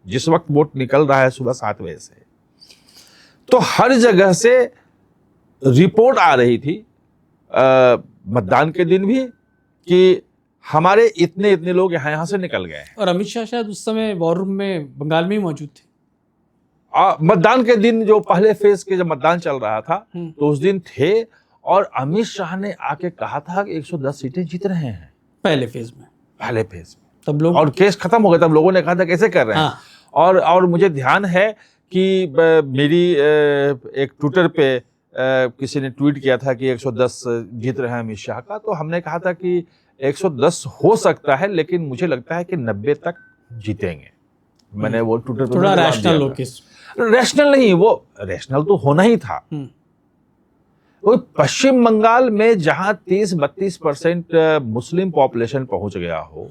[SPEAKER 1] जिस वक्त वोट निकल रहा है सुबह 7 बजे से, तो हर जगह से रिपोर्ट आ रही थी मतदान के दिन भी कि हमारे इतने इतने लोग यहां से निकल गए हैं।
[SPEAKER 2] और अमित शाह शायद उस समय वॉर रूम में बंगाल में ही मौजूद थे।
[SPEAKER 1] मतदान के दिन जो पहले फेज के जब मतदान चल रहा था तो उस दिन थे, और अमित शाह ने आके कहा था कि 110 सीटें जीत रहे हैं पहले फेज में।
[SPEAKER 2] तब लोग,
[SPEAKER 1] और केस खत्म हो गया, तब लोगों ने कहा था कैसे कर रहे हैं। और मुझे ध्यान है कि मेरी एक ट्विटर पे किसी ने ट्वीट किया था कि 110 जीत रहे हैं अमित शाह का, तो हमने कहा था कि 110 हो सकता है, लेकिन मुझे लगता है कि 90 तक जीतेंगे। मैंने वो ट्विटर पर
[SPEAKER 2] थोड़ा
[SPEAKER 1] जवाब
[SPEAKER 2] रैशनल
[SPEAKER 1] दिया
[SPEAKER 2] हो
[SPEAKER 1] था।
[SPEAKER 2] किस
[SPEAKER 1] रैशनल नहीं, वो रैशनल तो होना ही था। वो पश्चिम बंगाल में जहां 30-32% मुस्लिम पॉपुलेशन पहुंच गया हो,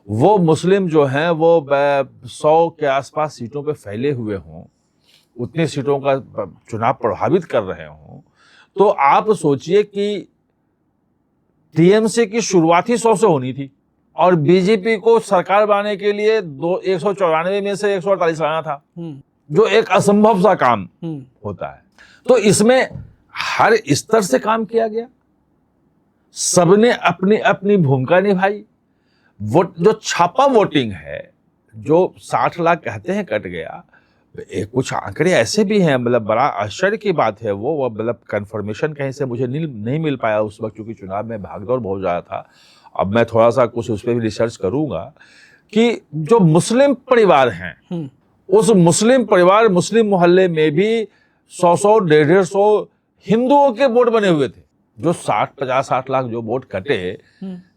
[SPEAKER 1] वो मुस्लिम जो हैं वो 100 के आसपास सीटों पे फैले हुए हों, उतनी सीटों का चुनाव प्रभावित कर रहे हों, तो आप सोचिए कि टीएमसी की शुरुआत ही 100 से होनी थी और बीजेपी को सरकार बनाने के लिए 194 में से 148 लाना था, जो एक असंभव सा काम होता है। तो इसमें हर स्तर से काम किया गया, सबने अपनी अपनी भूमिका निभाई। वोट जो छापा वोटिंग है, जो 60 लाख कहते हैं कट गया, कुछ आंकड़े ऐसे भी हैं, मतलब बड़ा आश्चर्य की बात है वो मतलब कंफर्मेशन कहीं से मुझे नहीं मिल पाया उस वक्त, क्योंकि चुनाव में भागदौड़ बहुत ज़्यादा था। अब मैं थोड़ा सा कुछ उस पर भी रिसर्च करूंगा कि जो मुस्लिम परिवार हैं, उस मुस्लिम परिवार मुस्लिम मोहल्ले में भी 100-100, 150 हिंदुओं के वोट बने हुए थे। जो 50-60 लाख जो वोट कटे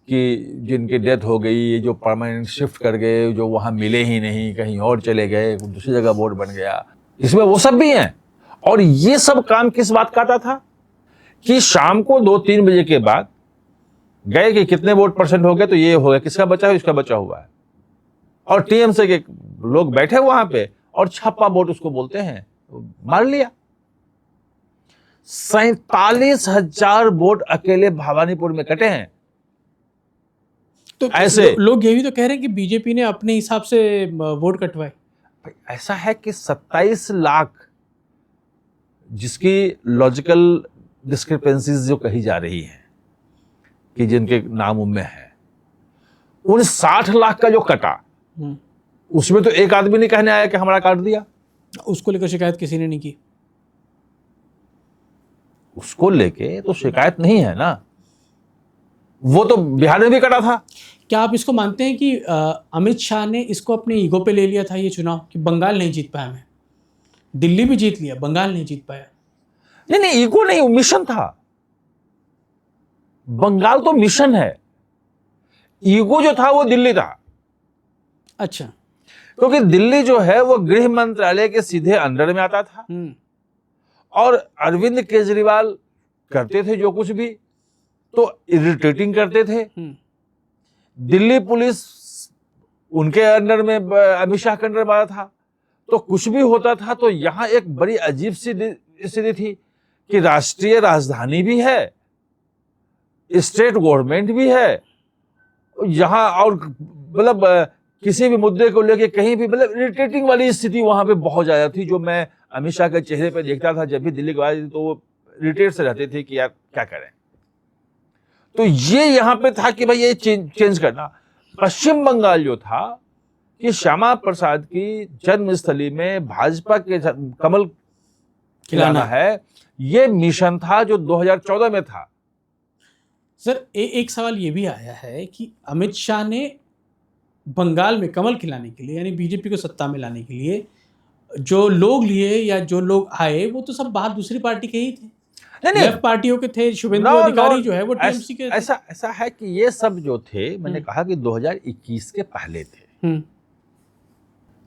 [SPEAKER 1] कि जिनकी डेथ हो गई, जो परमानेंट शिफ्ट कर गए, जो वहां मिले ही नहीं, कहीं और चले गए, दूसरी जगह वोट बन गया, इसमें वो सब भी हैं। और ये सब काम किस बात का था कि शाम को 2-3 बजे के बाद गए कि कितने वोट परसेंट हो गए, तो ये हो गया, किसका बचा है, इसका बचा हुआ है, और टीएमसी के लोग बैठे वहां पे और छापा वोट उसको बोलते हैं, मार लिया। 47,000 वोट अकेले भवानीपुर में कटे हैं।
[SPEAKER 2] तो
[SPEAKER 1] ऐसे
[SPEAKER 2] लोग ये भी तो कह रहे हैं कि बीजेपी ने अपने हिसाब से वोट कटवाए।
[SPEAKER 1] ऐसा है कि 27 लाख जिसकी लॉजिकल डिस्क्रिपेंसीज जो कही जा रही है कि जिनके नाम में है, उन 60 लाख का जो कटा, उसमें तो एक आदमी नहीं कहने आया कि हमारा काट दिया।
[SPEAKER 2] उसको लेकर शिकायत किसी ने नहीं की।
[SPEAKER 1] उसको लेके तो शिकायत नहीं है ना, वो तो बिहार में भी कटा था।
[SPEAKER 2] क्या आप इसको मानते हैं कि अमित शाह ने इसको अपने ईगो पे ले लिया था ये चुनाव, कि बंगाल नहीं जीत पाया मैं, दिल्ली भी जीत लिया, बंगाल नहीं जीत पाया?
[SPEAKER 1] नहीं, ईगो नहीं, मिशन था। बंगाल तो मिशन है, ईगो जो था वो दिल्ली था।
[SPEAKER 2] अच्छा,
[SPEAKER 1] क्योंकि दिल्ली जो है वो गृह मंत्रालय के सीधे अंडर में आता था, और अरविंद केजरीवाल करते थे जो कुछ भी तो इरिटेटिंग करते थे। दिल्ली पुलिस उनके अंडर में, अमित शाह के अंडर में आता था, तो कुछ भी होता था। तो यहां एक बड़ी अजीब सी स्थिति थी कि राष्ट्रीय राजधानी भी है, स्टेट गवर्नमेंट भी है यहां, और मतलब किसी भी मुद्दे को लेके कहीं भी मतलब इरिटेटिंग वाली स्थिति वहां पे बहुत ज्यादा थी, जो मैं अमित शाह के चेहरे पे देखता था जब भी दिल्ली की बात, तो वो इरिटेट से रहते थे कि यार क्या करें। तो ये यहां पे था कि भाई ये चेंज करना। पश्चिम बंगाल जो था कि श्यामा प्रसाद की जन्मस्थली में भाजपा के कमल खिलाना है, ये मिशन था जो 2014 में था।
[SPEAKER 2] सर एक सवाल ये भी आया है कि अमित शाह ने बंगाल में कमल खिलाने के लिए, यानी बीजेपी को सत्ता में लाने के लिए जो लोग लिए या जो लोग आए, वो तो सब बाहर दूसरी पार्टी के ही थे,
[SPEAKER 1] नहीं,
[SPEAKER 2] लेफ्ट पार्टियों के थे। शुभेंदु अधिकारी जो है वो टीएमसी के थे।
[SPEAKER 1] ऐसा है कि ये सब जो थे, मैंने कहा कि 2021 के पहले थे,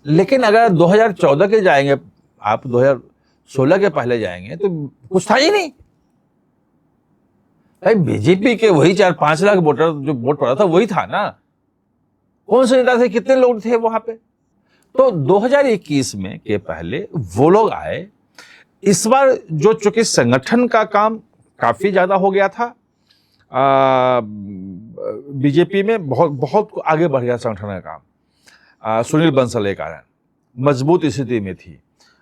[SPEAKER 1] लेकिन अगर 2014 के जाएंगे आप, 2016 के पहले जाएंगे तो कुछ था ही नहीं भाई। बीजेपी के वही 4-5 लाख वोटर जो वोट पड़ा था वही था ना, कौन से नेता थे, कितने लोग थे वहां पे। तो 2021 में के पहले वो लोग आए। इस बार जो चूंकि संगठन का काम काफी ज्यादा हो गया था, बीजेपी में बहुत आगे बढ़ गया संगठन का काम। सुनील बंसल के कारण मजबूत स्थिति में थी,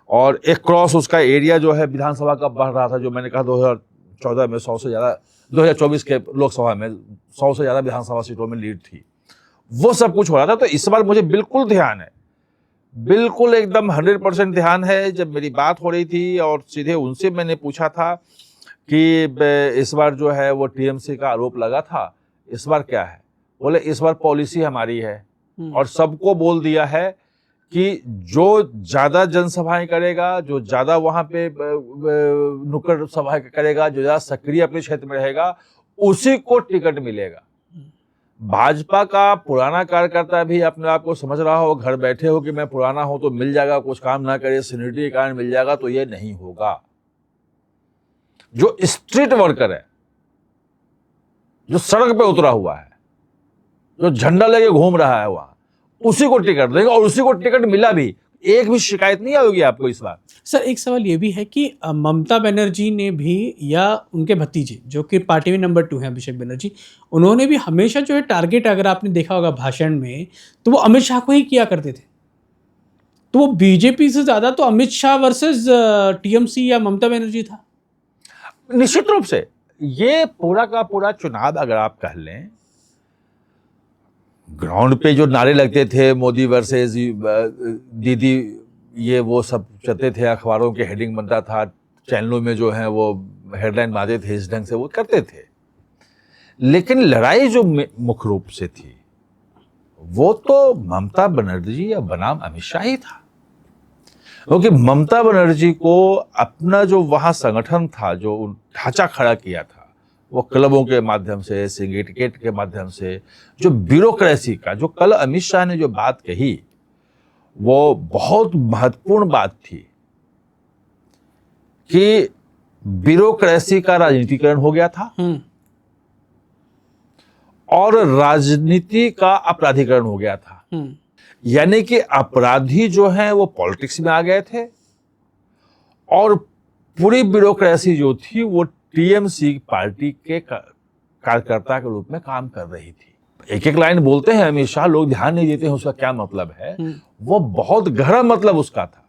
[SPEAKER 1] और एक क्रॉस उसका एरिया जो है विधानसभा का बढ़ रहा था, जो मैंने कहा 2014 में 100 से ज्यादा, 2024 के लोकसभा में 100 से ज्यादा विधानसभा सीटों में लीड थी, वो सब कुछ हो रहा था। तो इस बार मुझे बिल्कुल ध्यान है, बिल्कुल एकदम 100% ध्यान है। जब मेरी बात हो रही थी और सीधे उनसे मैंने पूछा था कि इस बार जो है वो टीएमसी का आरोप लगा था, इस बार क्या है, बोले इस बार पॉलिसी हमारी है, और सबको बोल दिया है कि जो ज्यादा जनसभाएं करेगा, जो ज्यादा वहां पे नुक्कड़ सभा करेगा, जो ज्यादा सक्रिय अपने क्षेत्र में रहेगा, उसी को टिकट मिलेगा। भाजपा का पुराना कार्यकर्ता भी अपने आप को समझ रहा हो, घर बैठे हो कि मैं पुराना हूं तो मिल जाएगा, कुछ काम ना करे सीनियरिटी के कारण मिल जाएगा, तो ये नहीं होगा। जो स्ट्रीट वर्कर है, जो सड़क पे उतरा हुआ है, जो झंडा लेके घूम रहा है वहां, उसी को टिकट देंगे और उसी को टिकट मिला भी। एक भी शिकायत नहीं आएगी आपको इस बार।
[SPEAKER 2] सर एक सवाल ये भी है कि ममता बनर्जी ने भी या उनके भतीजे जो कि पार्टी में नंबर 2 हैं अभिषेक बनर्जी, उन्होंने भी हमेशा जो है टारगेट, अगर आपने देखा होगा भाषण में, तो वो अमित शाह को ही किया करते थे। तो वो बीजेपी से ज़्यादा तो अमित शाह वर्सेस टीएमसी या ममता बनर्जी था।
[SPEAKER 1] निश्चित रूप से ये पूरा का पूरा चुनाव अगर आप कह लें, ग्राउंड पे जो नारे लगते थे, मोदी वर्सेस दीदी, ये वो सब चलते थे, अखबारों के हेडिंग बनता था, चैनलों में जो है वो हेडलाइन बांधे थे, इस ढंग से वो करते थे। लेकिन लड़ाई जो मुख्य रूप से थी वो तो ममता बनर्जी या बनाम अमित शाह ही था। क्योंकि ममता बनर्जी को अपना जो वहां संगठन था, जो ढांचा खड़ा किया था, वो क्लबों के माध्यम से, सिंडिकेट के माध्यम से, जो ब्यूरोक्रेसी का, जो कल अमित शाह ने जो बात कही, वो बहुत महत्वपूर्ण बात थी कि ब्यूरोक्रेसी का राजनीतिकरण हो गया था और राजनीति का अपराधीकरण हो गया था। यानी कि अपराधी जो हैं वो पॉलिटिक्स में आ गए थे और पूरी ब्यूरोक्रेसी जो थी वो टीएमसी पार्टी के कार्यकर्ता के रूप में काम कर रही थी। एक एक लाइन बोलते हैं अमित शाह, लोग ध्यान नहीं देते हैं उसका क्या मतलब है। वो बहुत गहरा मतलब उसका था।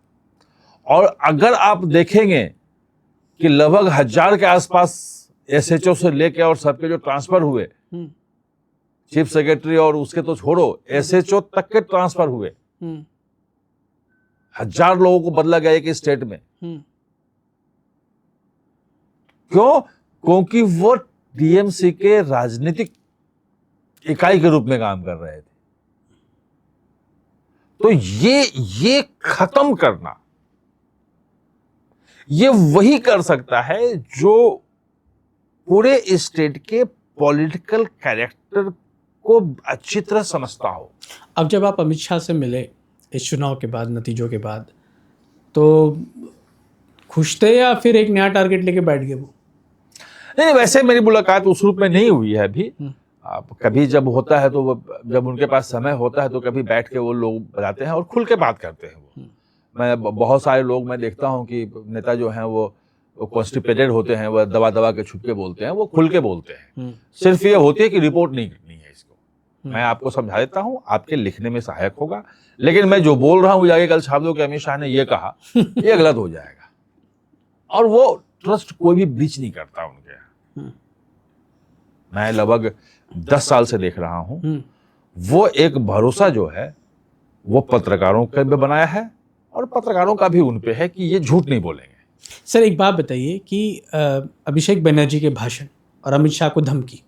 [SPEAKER 1] और अगर आप देखेंगे कि लगभग 1000 के आसपास एसएचओ से लेके और सबके जो ट्रांसफर हुए, चीफ सेक्रेटरी और उसके तो छोड़ो, एसएचओ तक के ट्रांसफर हुए, 1000 लोगों को बदला गया एक स्टेट में। क्यों? क्योंकि वो टीएमसी के राजनीतिक इकाई के रूप में काम कर रहे थे। तो ये खत्म करना, ये वही कर सकता है जो पूरे स्टेट के पॉलिटिकल कैरेक्टर को अच्छी तरह समझता हो। अब
[SPEAKER 2] जब आप अमित शाह से मिले इस चुनाव के बाद, नतीजों के बाद, तो खुश थे या फिर एक नया टारगेट लेके बैठ गए वो?
[SPEAKER 1] नहीं, वैसे मेरी मुलाकात उस रूप में नहीं हुई है अभी। आप कभी जब होता है तो जब उनके पास समय होता है तो कभी बैठ के वो लोग बताते हैं और खुल के बात करते हैं। वो मैं बहुत सारे लोग मैं देखता हूं कि नेता जो हैं वो कॉन्स्टिपेटेड होते हैं, वो दबा दबा के छुप के बोलते हैं, वो खुल के बोलते हैं। सिर्फ ये होती है कि रिपोर्ट नहीं करनी है इसको। मैं आपको समझा देता हूं, आपके लिखने में सहायक होगा, लेकिन मैं जो बोल रहा हूं जाके कल छाप दो कि अमित शाह ने ये कहा, ये गलत हो जाएगा। और वो ट्रस्ट कोई भी ब्रीच नहीं करता उनके। मैं लगभग 10 साल से देख रहा हूं, वो एक भरोसा जो है वो पत्रकारों के भी बनाया है और पत्रकारों का भी उन पे है कि ये झूठ नहीं बोलेंगे।
[SPEAKER 2] सर एक बात बताइए कि अभिषेक बनर्जी के भाषण और अमित शाह को धमकी,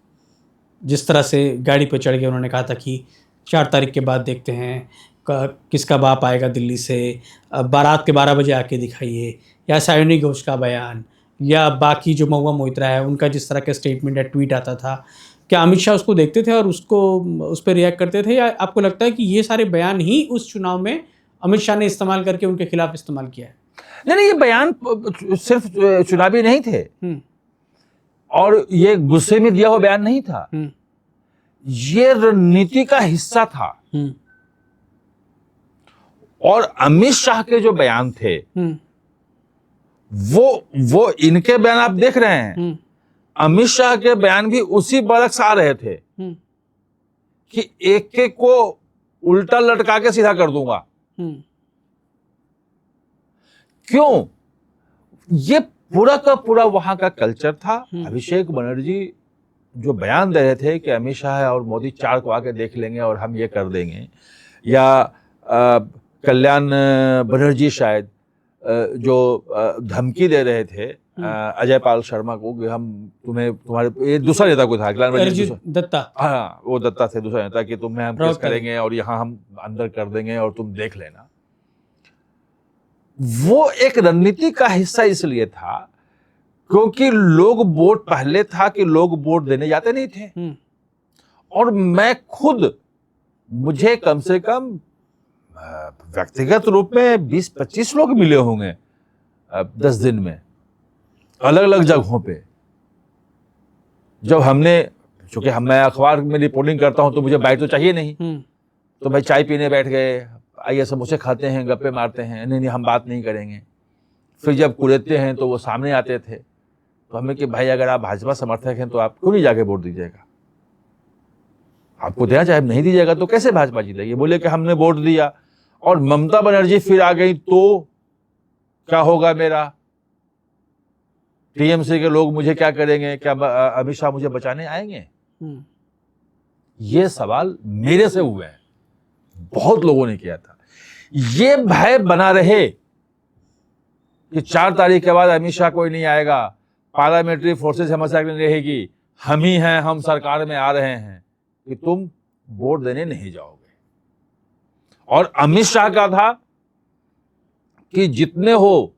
[SPEAKER 2] जिस तरह से गाड़ी पर चढ़ के उन्होंने कहा था कि 4 तारीख के बाद देखते हैं किसका बाप आएगा दिल्ली से, बारात के 12 बजे आके दिखाइए, या सायोनी घोष का बयान, या बाकी जो महुआ मोइत्रा है उनका जिस तरह का स्टेटमेंट या ट्वीट आता था, क्या अमित शाह उसको देखते थे और उस पर रिएक्ट करते थे, या आपको लगता है कि ये सारे बयान ही उस चुनाव में अमित शाह ने इस्तेमाल करके उनके खिलाफ इस्तेमाल किया है?
[SPEAKER 1] नहीं, ये बयान सिर्फ चुनावी नहीं थे और ये गुस्से में दिया हुआ बयान नहीं था, ये रणनीति का हिस्सा था। और अमित शाह के जो बयान थे वो इनके बयान आप देख रहे हैं, अमित शाह के बयान भी उसी बरक्स आ रहे थे कि एक एक को उल्टा लटका के सीधा कर दूंगा। क्यों? ये पूरा का पूरा वहां का कल्चर था। अभिषेक बनर्जी जो बयान दे रहे थे कि अमित शाह और मोदी 4 को आके देख लेंगे और हम ये कर देंगे, या कल्याण बनर्जी शायद जो धमकी दे रहे थे अजय पाल शर्मा को कि हम तुम्हारे, ये दूसरा नेता को था, कल्याण
[SPEAKER 2] दत्ता,
[SPEAKER 1] हाँ वो दत्ता थे, दूसरा नेता, कि तुम्हें हम केस करेंगे और यहाँ हम अंदर कर देंगे और तुम देख लेना। वो एक रणनीति का हिस्सा इसलिए था क्योंकि लोग वोट, पहले था कि लोग वोट देने जाते नहीं थे और मैं खुद, मुझे कम से कम व्यक्तिगत रूप में 20-25 लोग मिले होंगे 10 दिन में, अलग अलग जगहों पे। जब हमने, चूंकि मैं अखबार में रिपोर्टिंग करता हूं तो मुझे बाइट तो चाहिए नहीं, तो भाई चाय पीने बैठ गए, आइए समोसे खाते हैं, गप्पे मारते हैं, नहीं हम बात नहीं करेंगे। फिर जब कुरेदते हैं तो वो सामने आते थे, तो हमें कि भाई अगर आप भाजपा समर्थक हैं तो आप क्यों नहीं जाके वोट दीजिएगा, आपको देना चाहे नहीं दीजिएगा तो कैसे भाजपा जीतेगी। बोले कि हमने वोट दिया और ममता बनर्जी फिर आ गई तो क्या होगा मेरा, टीएमसी के लोग मुझे क्या करेंगे, क्या अमित शाह मुझे बचाने आएंगे। ये सवाल मेरे से हुए हैं, बहुत लोगों ने किया था। ये भय बना रहे कि 4 तारीख के बाद अमित शाह कोई नहीं आएगा, पार्लियामेंट्री फोर्सेस हमारे साथ नहीं रहेगी, हम ही हैं, हम सरकार में आ रहे हैं, कि तुम वोट देने नहीं जाओगे। और अमित शाह का था कि जितने हो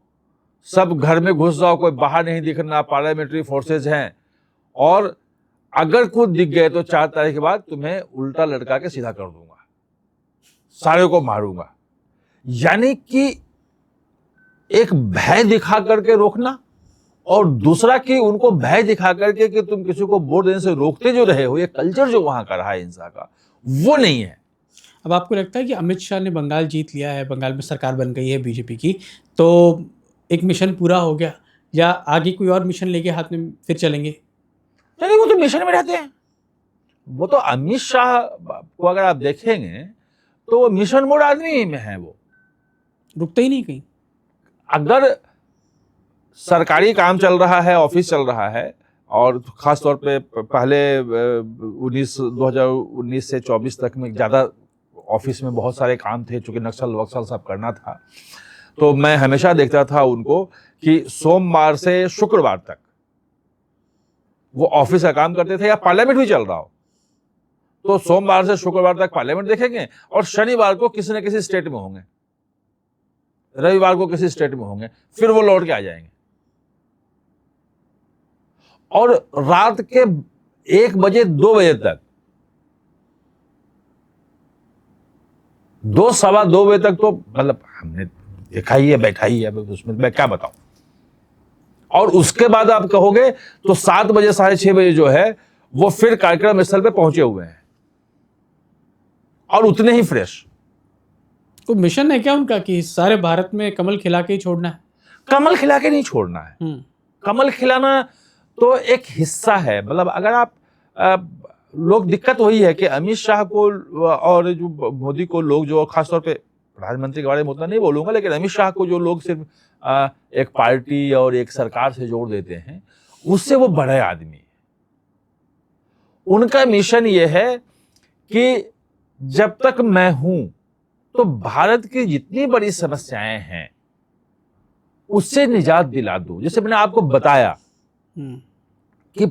[SPEAKER 1] सब घर में घुस जाओ, कोई बाहर नहीं दिखना, पार्लियामेंट्री फोर्सेस हैं, और अगर खुद दिख गए तो 4 तारीख के बाद तुम्हें उल्टा लटका के सीधा कर दूंगा, सारे को मारूंगा। यानी कि एक भय दिखा करके रोकना, और दूसरा कि उनको भय दिखा करके कि तुम किसी को वोट देने से रोकते जो रहे हो, ये कल्चर जो वहां का रहा है हिंसा का, वो नहीं है।
[SPEAKER 2] अब आपको लगता है कि अमित शाह ने बंगाल जीत लिया है, बंगाल में सरकार बन गई है बीजेपी की, तो एक मिशन पूरा हो गया, या आगे कोई और मिशन लेके हाथ में फिर चलेंगे?
[SPEAKER 1] चलिए, वो तो मिशन में रहते हैं। वो तो अमित शाह को अगर आप देखेंगे तो वो मिशन मोड आदमी में है, वो
[SPEAKER 2] रुकते ही नहीं कहीं।
[SPEAKER 1] अगर सरकारी काम चल रहा है, ऑफिस चल रहा है, और खास तौर पे पहले 2019 से 24 तक में ज़्यादा ऑफिस में बहुत सारे काम थे, चूंकि नक्सल वक्सल सब करना था, तो मैं हमेशा देखता था उनको कि सोमवार से शुक्रवार तक वो ऑफिस का काम करते थे, या पार्लियामेंट भी चल रहा हो तो सोमवार से शुक्रवार तक पार्लियामेंट देखेंगे, और शनिवार को किसी न किसी स्टेट में होंगे, रविवार को किसी स्टेट में होंगे, फिर वो लौट के आ जाएंगे। और रात के 1 बजे 2 बजे तक, 2 सवा 2 बजे तक तो मतलब हमने देखा ही है, बैठा ही है, उसमें मैं क्या बताऊं। और उसके बाद आप कहोगे तो 7 बजे 6:30 बजे जो है वो फिर कार्यक्रम स्थल पे पहुंचे हुए हैं, और उतने ही फ्रेश।
[SPEAKER 2] तो मिशन है क्या उनका कि सारे भारत में कमल खिला के ही छोड़ना है?
[SPEAKER 1] कमल खिला के नहीं छोड़ना है। कमल खिलाना तो एक हिस्सा है। मतलब अगर आप लोग, दिक्कत वही है कि अमित शाह को और जो मोदी को लोग, जो खासतौर पे प्रधानमंत्री के बारे में उतना नहीं बोलूंगा, लेकिन अमित शाह को जो लोग सिर्फ एक पार्टी और एक सरकार से जोड़ देते हैं, उससे वो बड़े आदमी है। उनका मिशन ये है कि जब तक मैं हूं तो भारत की जितनी बड़ी समस्याएं हैं उससे निजात दिला दूं। जैसे मैंने आपको बताया कि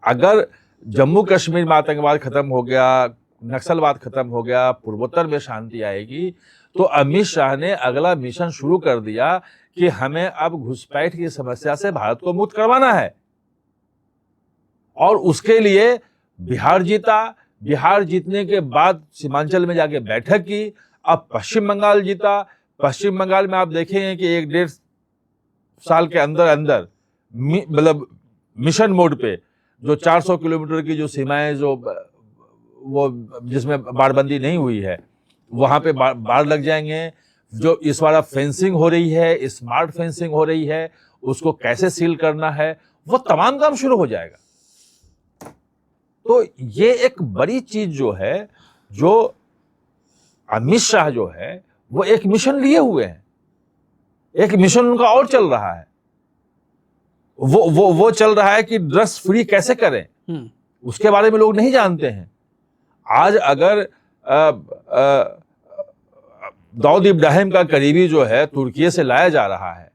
[SPEAKER 1] अगर जम्मू कश्मीर में आतंकवाद खत्म हो गया, नक्सलवाद खत्म हो गया, पूर्वोत्तर में शांति आएगी, तो अमित शाह ने अगला मिशन शुरू कर दिया कि हमें अब घुसपैठ की समस्या से भारत को मुक्त करवाना है। और उसके लिए बिहार जीता, बिहार जीतने के बाद सीमांचल में जाके बैठक की, अब पश्चिम बंगाल जीता। पश्चिम बंगाल में आप देखेंगे कि 1-1.5 साल के अंदर अंदर मतलब मिशन मोड पे जो 400 किलोमीटर की जो सीमाएं, जो वो जिसमें बाड़बंदी नहीं हुई है, वहां पे बाड़ लग जाएंगे। जो इस बार फेंसिंग हो रही है, स्मार्ट फेंसिंग हो रही है, उसको कैसे सील करना है, वो तमाम काम शुरू हो जाएगा। तो ये एक बड़ी चीज जो है, जो अमित शाह जो है वो एक मिशन लिए हुए हैं, एक मिशन उनका और चल रहा है। वो चल रहा है कि ड्रग्स फ्री कैसे करें, उसके बारे में लोग नहीं जानते हैं। आज अगर दाऊद इब्राहिम का करीबी जो है तुर्की से लाया जा रहा है,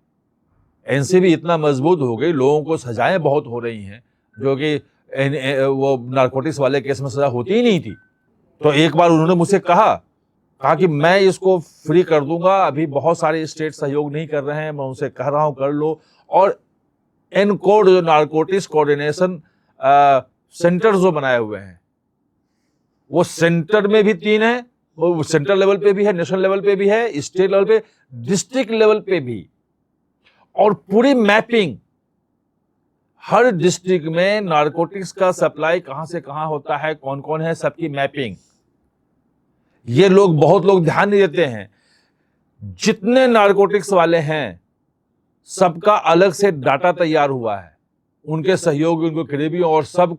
[SPEAKER 1] एनसीबी इतना मजबूत हो गई, लोगों को सजाएं बहुत हो रही हैं, जो कि वो नारकोटिक्स वाले केस में सजा होती ही नहीं थी। तो एक बार उन्होंने मुझसे कहा कि मैं इसको फ्री कर दूंगा, अभी बहुत सारे स्टेट सहयोग नहीं कर रहे हैं, मैं उनसे कह रहा हूं कर लो। और एनकोड जो नारकोटिक्स कोऑर्डिनेशन सेंटर जो बनाए हुए हैं, वो सेंटर में भी 3 है, वो सेंट्रल लेवल पे भी है, नेशनल लेवल पे भी है, स्टेट लेवल पे, डिस्ट्रिक्ट लेवल पे भी। और पूरी मैपिंग, हर डिस्ट्रिक्ट में नारकोटिक्स का सप्लाई कहां से कहां होता है, कौन कौन है, सबकी मैपिंग। ये लोग, बहुत लोग ध्यान नहीं देते हैं, जितने नारकोटिक्स वाले हैं सबका अलग से डाटा तैयार हुआ है, उनके सहयोगी, उनको करीबी, और सब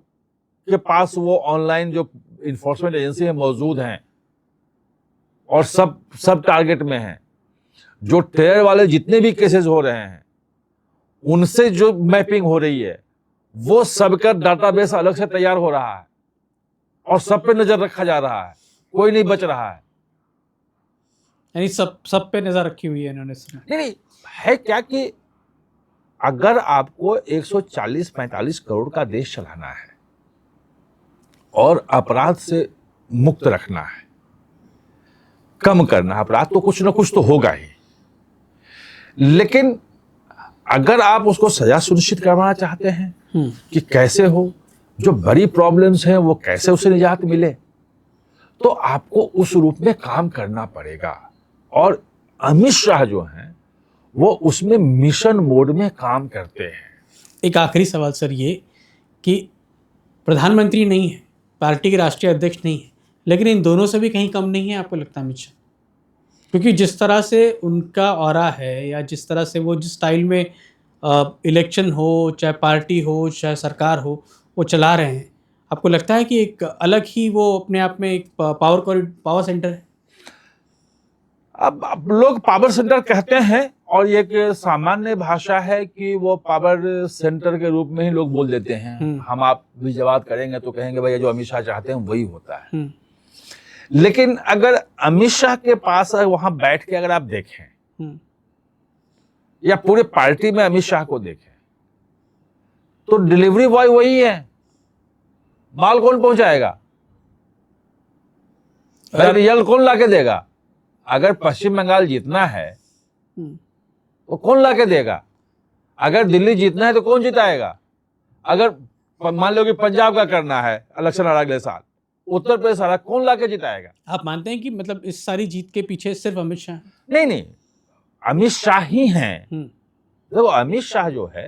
[SPEAKER 1] के पास वो ऑनलाइन जो इन्फोर्समेंट एजेंसी है मौजूद हैं, और सब टारगेट में हैं। जो टेरर वाले जितने भी केसेस हो रहे हैं उनसे जो मैपिंग हो रही है, वो सबका डाटाबेस अलग से तैयार हो रहा है और सब पे नजर रखा जा रहा है, कोई नहीं बच रहा है।
[SPEAKER 2] यानी सब पे नजर रखी हुई है इन्होंने।
[SPEAKER 1] नहीं, है क्या कि अगर आपको 140-45 करोड़ का देश चलाना है और अपराध से मुक्त रखना है, कम करना है अपराध, तो कुछ ना कुछ तो होगा ही। लेकिन अगर आप उसको सजा सुनिश्चित करवाना चाहते हैं कि कैसे हो, जो बड़ी प्रॉब्लम्स हैं वो कैसे उसे निजात मिले, तो आपको उस रूप में काम करना पड़ेगा। और अमित शाह जो हैं वो उसमें मिशन मोड में काम करते हैं।
[SPEAKER 2] एक आखिरी सवाल सर, ये कि प्रधानमंत्री नहीं है, पार्टी के राष्ट्रीय अध्यक्ष नहीं है, लेकिन इन दोनों से भी कहीं कम नहीं है आपको लगता है अमित शाह? क्योंकि जिस तरह से उनका ऑरा है, या जिस तरह से वो जिस स्टाइल में इलेक्शन हो, चाहे पार्टी हो, चाहे सरकार हो, वो चला रहे हैं, आपको लगता है कि एक अलग ही वो अपने आप में एक पावर सेंटर है?
[SPEAKER 1] अब लोग पावर सेंटर कहते हैं, और ये एक सामान्य भाषा है कि वो पावर सेंटर के रूप में ही लोग बोल देते हैं। हम आप भी जवाब करेंगे तो कहेंगे भाई जो अमित शाह चाहते हैं वही होता है। लेकिन अगर अमित शाह के पास वहां बैठ के अगर आप देखें, या पूरे पार्टी में अमित शाह को देखें, तो डिलीवरी बॉय वही है, माल कौन पहुंचाएगा, रिजल्ट कौन लाके देगा? अगर पश्चिम बंगाल जीतना है तो कौन लाके देगा? अगर दिल्ली जीतना है तो कौन जिताएगा? अगर मान लो कि पंजाब का करना है इलेक्शन अगले साल, उत्तर प्रदेश सारा कौन लाके जिताएगा?
[SPEAKER 2] आप मानते हैं कि मतलब इस सारी जीत के पीछे सिर्फ अमित शाह?
[SPEAKER 1] नहीं, अमित शाह ही हैं। देखो, अमित शाह जो है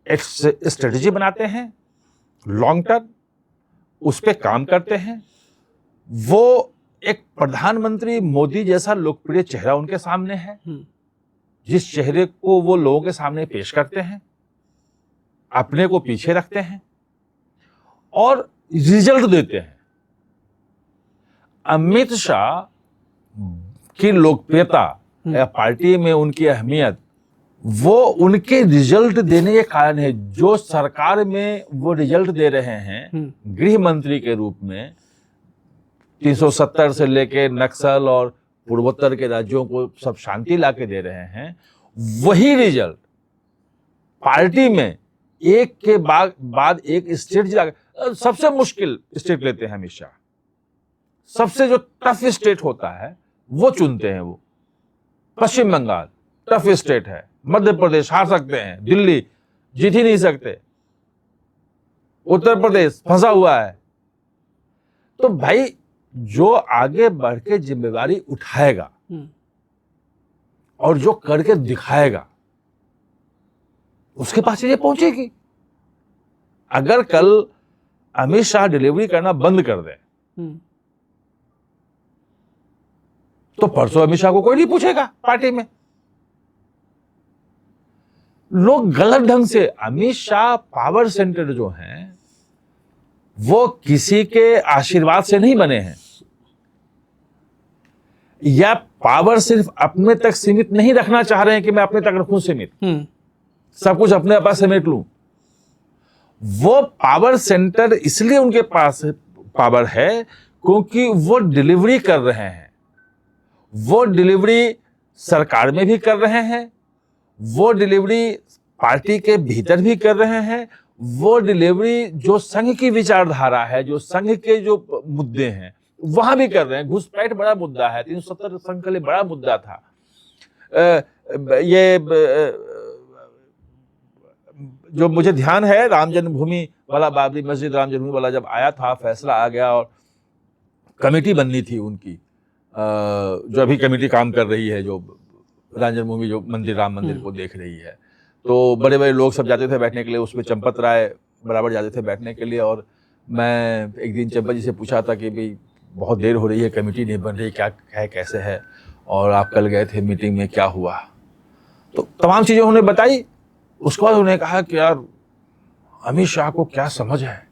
[SPEAKER 1] एक स्ट्रेटेजी बनाते हैं लॉन्ग टर्म, उस पे काम करते हैं। वो एक प्रधानमंत्री मोदी जैसा लोकप्रिय चेहरा उनके सामने है, जिस चेहरे को वो लोगों के सामने पेश करते हैं, अपने को पीछे रखते हैं और रिजल्ट देते हैं। अमित शाह की लोकप्रियता या पार्टी में उनकी अहमियत, वो उनके रिजल्ट देने के कारण है। जो सरकार में वो रिजल्ट दे रहे हैं गृह मंत्री के रूप में, 370 से लेके नक्सल और पूर्वोत्तर के राज्यों को सब शांति लाके दे रहे हैं, वही रिजल्ट पार्टी में एक के बाद एक स्टेट, सबसे मुश्किल स्टेट लेते हैं अमित शाह, सबसे जो टफ स्टेट होता है वो चुनते हैं। वो पश्चिम बंगाल टफ स्टेट है, मध्य प्रदेश हार सकते हैं, दिल्ली जीत ही नहीं सकते, उत्तर प्रदेश फंसा हुआ है। तो भाई जो आगे बढ़ के जिम्मेवारी उठाएगा और जो करके दिखाएगा, उसके पास ये पहुंचेगी। अगर कल अमित शाह डिलीवरी करना बंद कर दे तो परसों अमित शाह को कोई नहीं पूछेगा पार्टी में। लोग गलत ढंग से, अमित शाह पावर सेंटर जो हैं वो किसी के आशीर्वाद से नहीं बने हैं, या पावर सिर्फ अपने तक सीमित नहीं रखना चाह रहे हैं कि मैं अपने तक रखूं सीमित, सब कुछ अपने पास समेट लूं। वो पावर सेंटर इसलिए उनके पास पावर है क्योंकि वो डिलीवरी कर रहे हैं। वो डिलीवरी सरकार में भी कर रहे हैं, वो डिलीवरी पार्टी के भीतर भी कर रहे हैं, वो डिलीवरी जो संघ की विचारधारा है, जो संघ के जो मुद्दे हैं वहां भी कर रहे हैं। घुसपैठ बड़ा मुद्दा है, 370 संघ के लिए बड़ा मुद्दा था। ये जो मुझे ध्यान है, राम जन्मभूमि वाला, बाबरी मस्जिद राम जन्मभूमि वाला जब आया था, फैसला आ गया और कमेटी बननी थी उनकी, जो अभी कमेटी काम कर रही है, जो राम जन्मभूमि जो मंदिर, राम मंदिर को देख रही है, तो बड़े बड़े लोग सब जाते थे बैठने के लिए, उसमें चंपत राय बराबर जाते थे बैठने के लिए। और मैं एक दिन चंपत जी से पूछा था कि भाई बहुत देर हो रही है, कमेटी नहीं बन रही, क्या है, कैसे है, और आप कल गए थे मीटिंग में, क्या हुआ? तो तमाम चीज़ें उन्होंने बताई। उसके बाद उन्होंने कहा कि यार अमित शाह को क्या समझ है,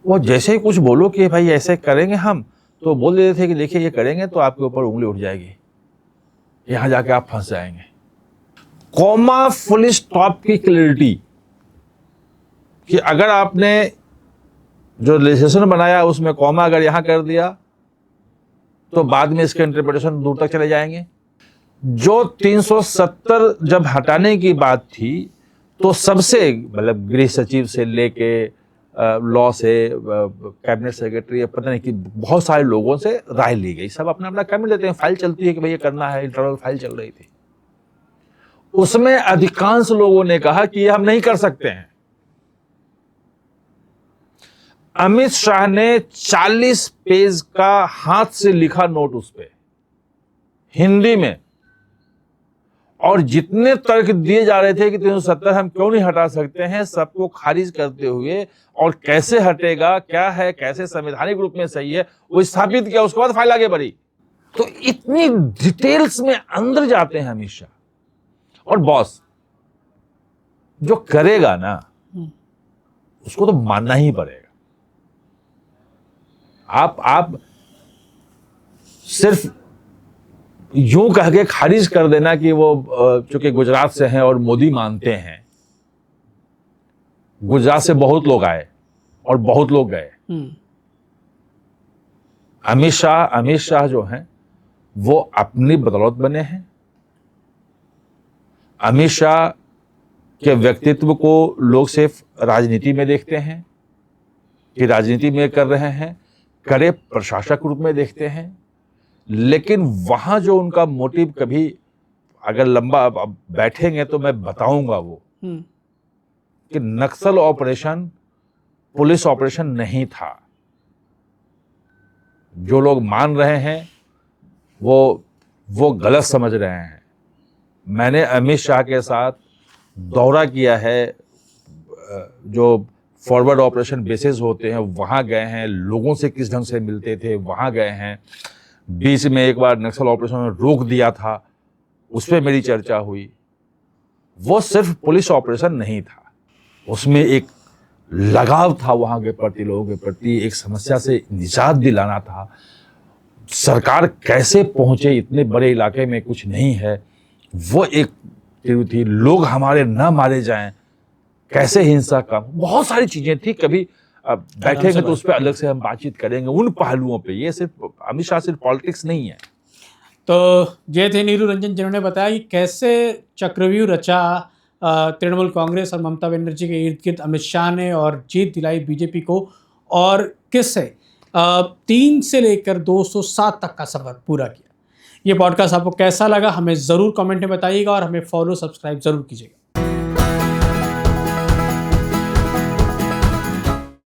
[SPEAKER 1] वो जैसे ही कुछ बोलो कि भाई ऐसे करेंगे हम, तो बोल देते थे कि देखिए ये करेंगे तो आपके ऊपर उंगली उठ जाएगी, यहाँ जाके आप फंस जाएंगे। कॉमा फुल स्टॉप की क्लैरिटी, कि अगर आपने जो लेजिस्लेशन बनाया उसमें कॉमा अगर यहां कर दिया तो बाद में इसके इंटरप्रिटेशन दूर तक चले जाएंगे। जो 370 जब हटाने की बात थी तो सबसे, मतलब गृह सचिव से लेके लॉ से कैबिनेट सेक्रेटरी, पता नहीं कि बहुत सारे लोगों से राय ली गई, सब अपना अपना कमेंट देते हैं, फाइल चलती है कि भाई ये करना है, इंटरनल फाइल चल रही थी। उसमें अधिकांश लोगों ने कहा कि ये हम नहीं कर सकते हैं। अमित शाह ने 40 पेज का हाथ से लिखा नोट उस पे हिंदी में, और जितने तर्क दिए जा रहे थे कि 370 हम क्यों नहीं हटा सकते हैं, सबको खारिज करते हुए, और कैसे हटेगा, क्या है, कैसे संवैधानिक रूप में सही है, वो स्थापित किया। उसके बाद फाइल आगे बढ़ी। तो इतनी डिटेल्स में अंदर जाते हैं अमित शाह। और बॉस जो करेगा ना, उसको तो मानना ही पड़ेगा। आप सिर्फ यूं कह के खारिज कर देना कि वो चूंकि गुजरात से हैं और मोदी मानते हैं, गुजरात से बहुत लोग आए और बहुत लोग गए। अमित शाह जो हैं वो अपनी बदौलत बने हैं। अमित शाह के व्यक्तित्व को लोग सिर्फ राजनीति में देखते हैं कि राजनीति में कर रहे हैं, कड़े प्रशासक रूप में देखते हैं, लेकिन वहां जो उनका मोटिव, कभी अगर लंबा बैठेंगे तो मैं बताऊंगा वो, कि नक्सल ऑपरेशन पुलिस ऑपरेशन नहीं था। जो लोग मान रहे हैं वो गलत समझ रहे हैं। मैंने अमित शाह के साथ दौरा किया है, जो फॉरवर्ड ऑपरेशन बेसिस होते हैं वहाँ गए हैं, लोगों से किस ढंग से मिलते थे वहाँ गए हैं। बीच में एक बार नक्सल ऑपरेशन में रोक दिया था, उस पर मेरी चर्चा हुई। वो सिर्फ पुलिस ऑपरेशन नहीं था, उसमें एक लगाव था वहाँ के प्रति, लोगों के प्रति, एक समस्या से निजात दिलाना था। सरकार कैसे पहुँचे, इतने बड़े इलाके में कुछ नहीं है, वो एक थी। लोग हमारे न मारे जाएं, कैसे हिंसा कम, बहुत सारी चीजें थी। कभी बैठेंगे तो उस पर अलग से हम बातचीत करेंगे उन पहलुओं पे। ये सिर्फ अमित शाह सिर्फ पॉलिटिक्स नहीं है।
[SPEAKER 2] तो ये थे नीरू रंजन, जिन्होंने बताया कि कैसे चक्रव्यूह रचा तृणमूल कांग्रेस और ममता बनर्जी के इर्द गिर्द अमित शाह ने, और जीत दिलाई बीजेपी को, और किससे 3 से लेकर 207 तक का सफर पूरा किया। ये पॉडकास्ट आपको कैसा लगा हमें ज़रूर कमेंट में बताइएगा, और हमें फॉलो सब्सक्राइब ज़रूर कीजिएगा।